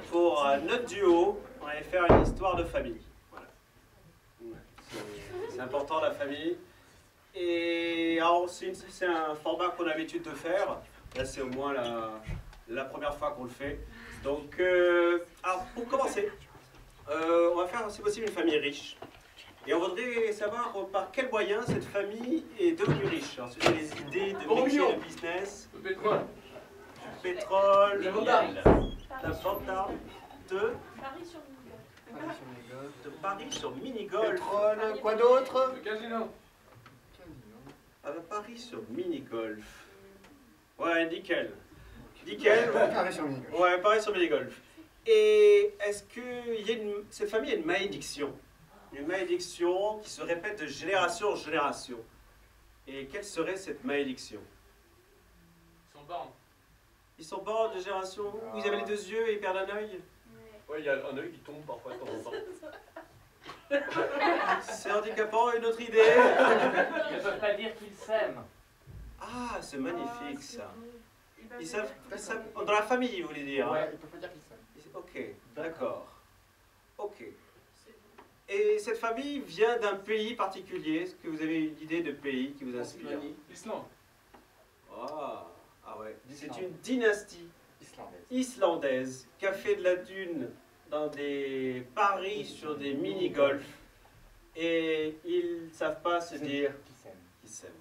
pour notre duo, on allait faire une histoire de famille. Voilà. C'est important, la famille. Et alors, c'est un format qu'on a l'habitude de faire. Là, c'est au moins la première fois qu'on le fait. Donc, alors, pour commencer, on va faire, si possible, une famille riche. Et on voudrait savoir par quels moyens cette famille est devenue riche. Alors, si vous avez des idées de métier, de business, Le pétrole. pétrole, La venta. la venta de Paris sur Minigolf. Paris sur Minigolf. Pétrole, quoi d'autre? Le casino. Paris sur Minigolf. Ouais, nickel. Nickel. Paris sur Minigolf. Ouais, Paris sur Minigolf. Et est-ce que cette famille a une malédiction? Une malédiction qui se répète de génération en génération. Et quelle serait cette malédiction? Ils sont bornes. Ils sont bords de génération où ils avaient les deux yeux et ils perdent un œil? Ouais, il y a un œil qui tombe parfois de temps en temps. C'est handicapant, une autre idée? Ils ne peuvent pas dire qu'ils s'aiment. Ah, c'est magnifique ça. Ils savent, dans la famille, vous voulez dire? Ouais, ils peuvent pas dire qu'ils s'aiment. Ok, d'accord. Ok. Et cette famille vient d'un pays particulier. Est-ce que vous avez une idée de pays qui vous inspire? L'Islande. Ah ouais. C'est une dynastie Islandaise. islandaise qui a fait de la dune dans des paris sur des mini-golf. Et ils ne savent pas se dire qu'ils s'aiment.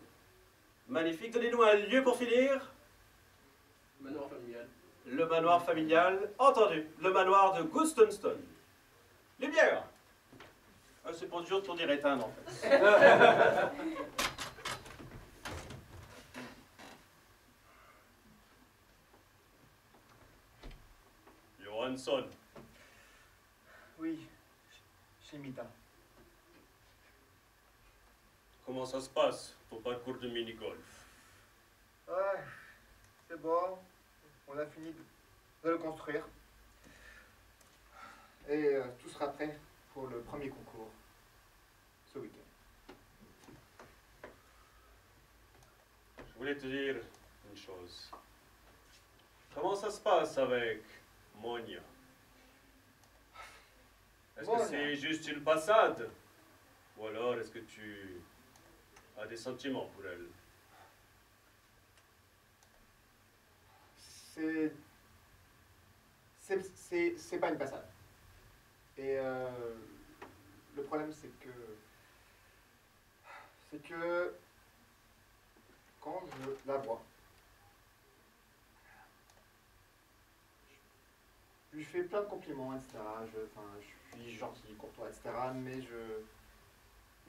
Magnifique. Donnez-nous un lieu pour finir. Manoir familial. Le manoir familial. Entendu. Le manoir de Gustonstone. Lumière. Ah, c'est pour toujours tourner éteindre en fait. Johansson. Oui, chez Mita. Comment ça se passe, ton parcours de mini-golf? Ouais, c'est bon. On a fini de le construire. Et tout sera prêt pour le premier concours ce week-end. Je voulais te dire une chose. Comment ça se passe avec Monia? Est-ce que Monia. c'est juste une passade? Ou alors est-ce que tu as des sentiments pour elle? C'est pas une passade. Et le problème c'est que quand je la vois, je lui fais plein de compliments, etc. Je suis gentil, courtois, etc. Mais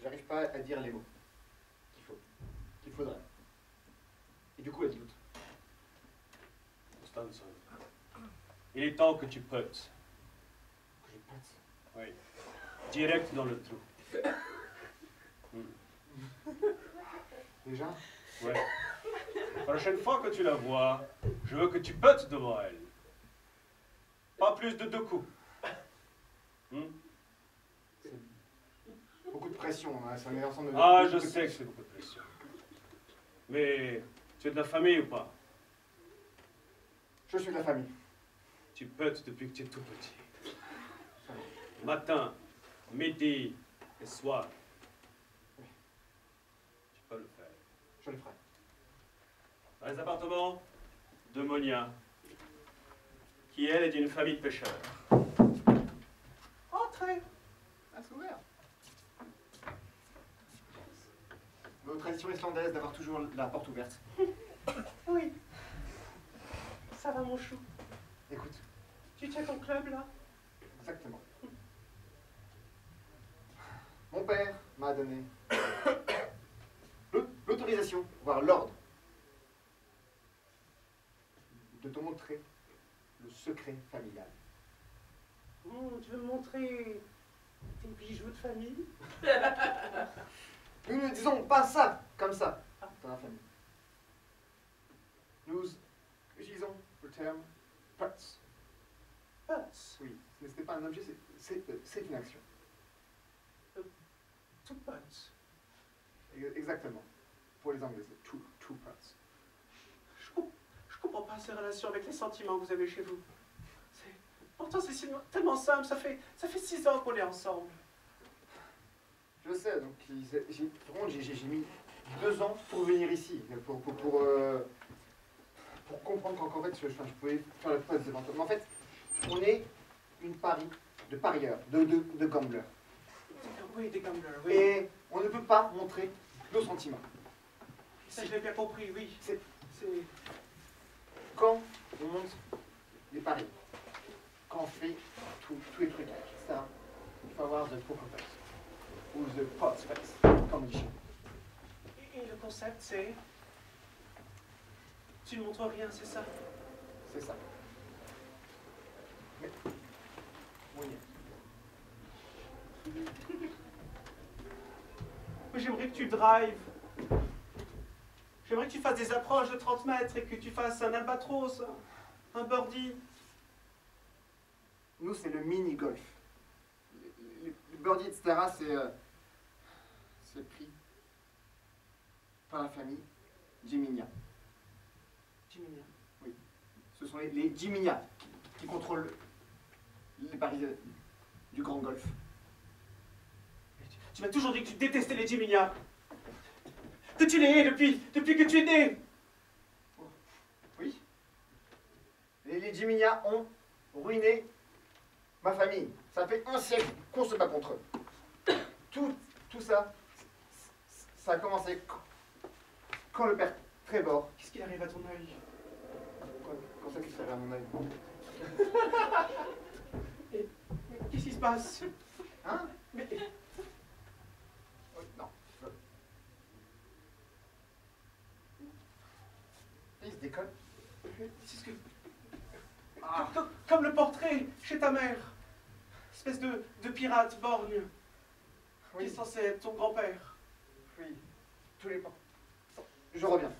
j'arrive pas à dire les mots qu'il faudrait. Et du coup, elle doute. Stanson, il est temps que tu putes. Que je pète. Oui. Direct dans le trou. Déjà? Ouais. La prochaine fois que tu la vois, je veux que tu putes devant elle. Pas plus de 2 coups. C'est beaucoup de pression, hein. C'est un ensemble de... Ah, je sais que c'est beaucoup de pression. Mais tu es de la famille ou pas? Je suis de la famille. Tu putes depuis que tu es tout petit. Matin, midi et soir. Oui. Tu peux le faire. Je le ferai. Dans les appartements de Monia, qui elle est d'une famille de pêcheurs. Entrez. Ah, c'est ouvert. Nos traditions islandaises d'avoir toujours la porte ouverte. Oui. Ça va, mon chou. Écoute, Tu tiens ton club, là? exactement. Mon père m'a donné l'autorisation, voire l'ordre, te montrer le secret familial. Oh, tu veux me montrer tes bijoux de famille? Nous ne disons pas ça, comme ça, dans la famille. Nous utilisons le terme putz. Putz? Oui, ce n'est pas un objet, c'est une action. To putz. Exactement. Pour les Anglais, c'est to putz. Je comprends pas ces relations avec les sentiments que vous avez chez vous. Pourtant, c'est tellement simple, ça fait 6 ans qu'on est ensemble. Je sais, donc j'ai mis 2 ans pour venir ici, pour comprendre qu'en fait, je pouvais faire le poste de mentor. Mais en fait, on est une de parieurs, de gamblers. Oui, des gamblers, oui. Et on ne peut pas montrer nos sentiments. Ça, je l'ai bien compris, oui. C'est quand on monte les paris, quand on fait tous les trucs, etc., il faut avoir the poker face, ou the pot face, comme on dit. Et le concept, c'est... Tu ne montres rien, c'est ça? C'est ça. Mais... Oui. J'aimerais que tu drives. J'aimerais que tu fasses des approches de 30 mètres et que tu fasses un albatros, un birdie. Nous, c'est le mini-golf. Le birdie, etc., c'est pris par la famille Jiminia. Jiminia? Oui. Ce sont les Jiminia qui contrôlent les paris du grand golf. Tu m'as toujours dit que tu détestais les Jiminia. Que tu les hais depuis que tu es né. Oui. Les Jiminia ont ruiné ma famille. Ça fait 1 siècle qu'on se bat contre eux. Tout ça, ça a commencé quand le père Trevor... Qu'est-ce qui arrive à ton œil? Quand ça qu'il s'arrive à mon œil? Qu'est-ce qui se passe? Hein? Mais... Oui, non. Il se décolle. C'est ce que... Comme le portrait chez ta mère. Espèce de pirate borgne. Oui. Qui est censé être ton grand-père. Oui. Tous les pas. Je reviens.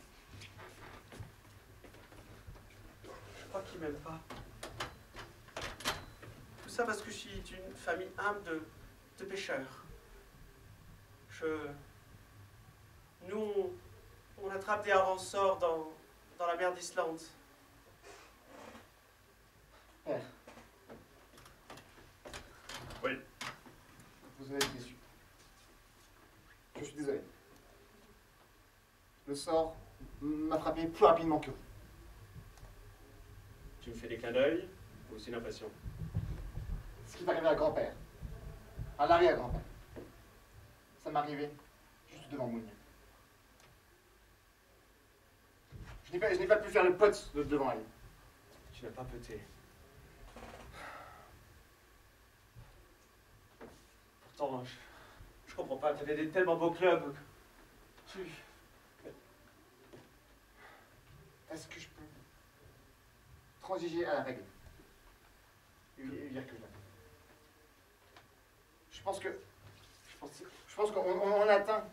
Je crois qu'il m'aime pas. Tout ça parce que je suis d'une famille humble de pêcheurs. Nous, on attrape des harengs-sorts dans la mer d'Islande. Père. Oui. Vous allez être déçu. Je suis désolé. Le sort m'a frappé plus rapidement que vous. Tu me fais des clins d'œil ou c'est une impression? Ce qui est arrivé à grand-père, à l'arrière-grand-père, ça m'est arrivé juste devant Mounier. Je n'ai pas pu faire le pote devant elle. Tu n'as pas pété. Pourtant, je comprends pas, tu avais des tellement beaux clubs. Est-ce que je peux transiger à la règle et dire que je l'aime? Je pense qu'on atteint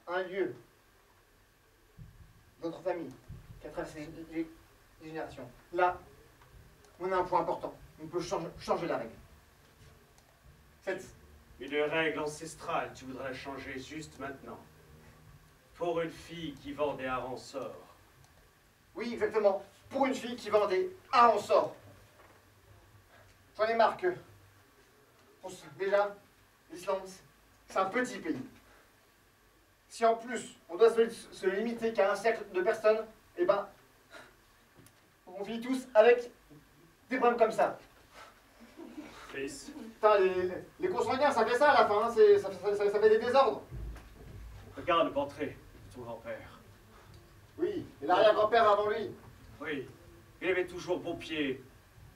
un lieu dans notre famille qui a traversé les générations. Là, on a un point important. On peut changer la règle. Une règle ancestrale, tu voudrais la changer juste maintenant. Pour une fille qui vend des harengs-sorts. Oui, exactement. Pour une fille qui vend des harengs-sorts. J'en ai marre que... Déjà, l'Islande, c'est un petit pays. Si en plus, on doit se limiter qu'à un cercle de personnes, eh ben, on vit tous avec des problèmes comme ça. Fils. Putain, les consanguins, ça fait ça à la fin, hein, ça fait des désordres. Regarde le portrait de ton grand-père. Oui, et l'arrière-grand-père avant lui. Oui, il avait toujours bon pied,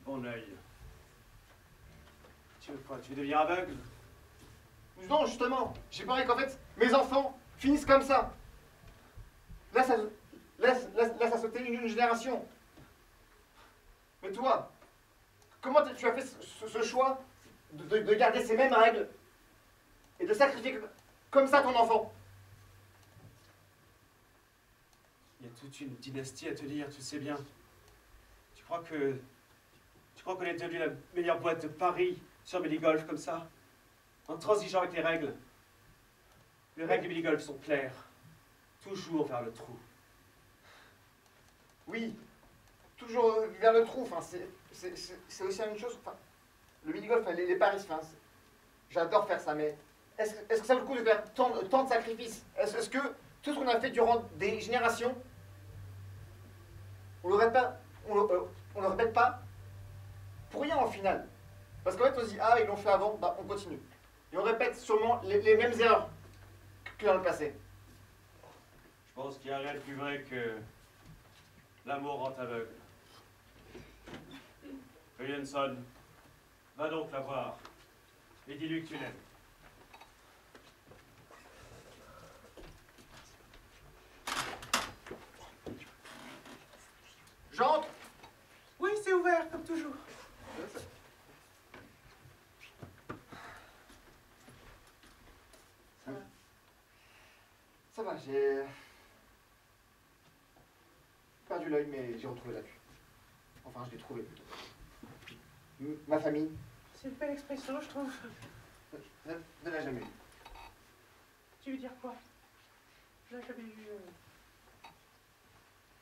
bon œil. Tu veux quoi? Tu veux devenir aveugle? Non, justement, j'ai parlé qu'en fait, mes enfants finissent comme ça. Là, ça sautait une génération. Mais toi, comment tu as fait ce choix de garder ces mêmes règles et de sacrifier comme ça ton enfant? Il y a toute une dynastie à te lire, tu sais bien. Tu crois qu'on est devenu la meilleure boîte de Paris sur mini-golf comme ça, en transigeant avec les règles? Les règles du mini-golf sont claires. Toujours vers le trou. Oui, toujours vers le trou. Enfin, c'est aussi une chose. Enfin, le mini-golf, les paris, enfin, j'adore faire ça, mais est-ce que ça vaut le coup de faire tant de sacrifices? Est-ce que tout ce qu'on a fait durant des générations, on le répète pas pour rien au final? Parce qu'en fait, on se dit, ah, ils l'ont fait avant, bah, on continue. Et on répète sûrement les mêmes erreurs que dans le passé. Je pense qu'il n'y a rien de plus vrai que l'amour rend aveugle. Williamson, va donc la voir et dis-lui que tu l'aimes. J'entre. Oui, c'est ouvert, comme toujours. Ça va, j'ai perdu l'œil, mais j'ai retrouvé la vue. Enfin, je l'ai trouvé plutôt. Ma famille. C'est une belle expression, je trouve. Ne l'a jamais eu. Tu veux dire quoi? Je l'ai jamais eu.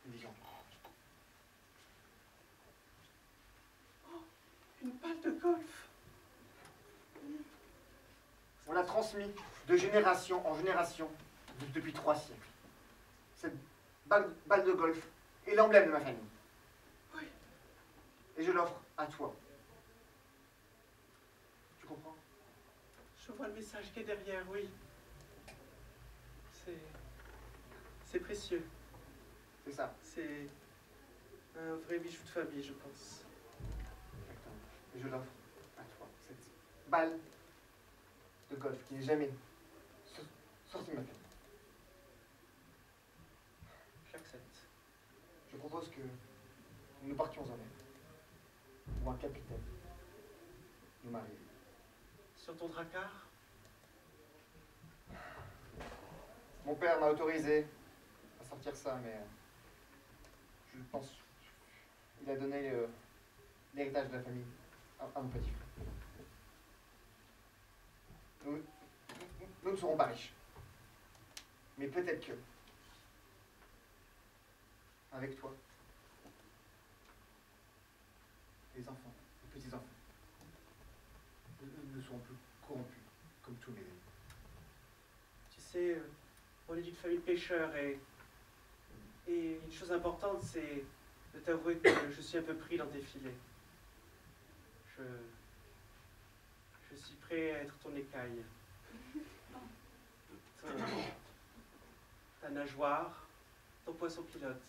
Une vision. Oh, une balle de golf. On l'a transmis de génération en génération depuis 3 siècles. Cette balle de golf est l'emblème de ma famille. Oui. Et je l'offre à toi. Tu comprends? Je vois le message qui est derrière, oui. C'est précieux. C'est ça. C'est un vrai bijou de famille, je pense. Exactement. Et je l'offre à toi. Cette balle de golf qui n'est jamais sortie de ma famille. J'accepte. Je propose que nous partions en mer. Ou un capitaine nous marie. Sur ton dracard? Mon père m'a autorisé à sortir ça, mais je pense qu'il a donné l'héritage de la famille à mon petit frère. Nous ne serons pas riches. Mais peut-être que, avec toi, les enfants, les petits-enfants, ne seront plus corrompus comme tous mes amis. Tu sais, on est d'une famille de pêcheurs et une chose importante, c'est de t'avouer que je suis un peu pris dans tes filets. Je suis prêt à être ton écaille. Ta nageoire, ton poisson pilote.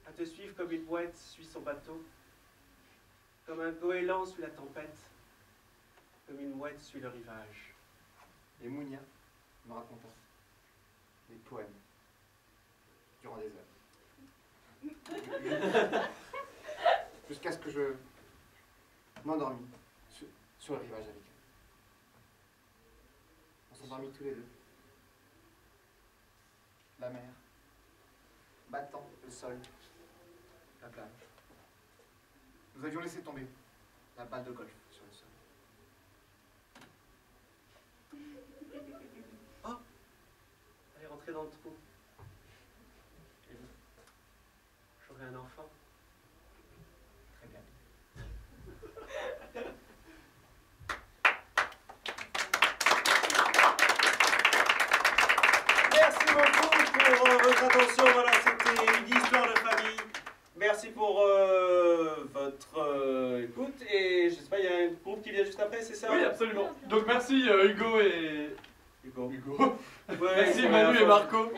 À te suivre comme une mouette suit son bateau, comme un goéland suit la tempête, comme une mouette suit le rivage. Et Mounia me raconta des poèmes durant des heures. Jusqu'à ce que je m'endormis sur le rivage avec elle. On s'endormit tous les deux. La mer, battant le sol, la plage. Nous avions laissé tomber la balle de golf sur le sol. Oh, elle est rentrée dans le trou. Et j'aurai un enfant. Très bien. Merci beaucoup pour votre attention. Voilà, c'était une histoire de famille. Merci pour votre écoute. Et je sais pas, il y a un groupe qui vient juste après, c'est ça? Oui, absolument. Donc merci Hugo et... Hugo. Hugo. Ouais, Merci c'est Manu la et faute. Marco.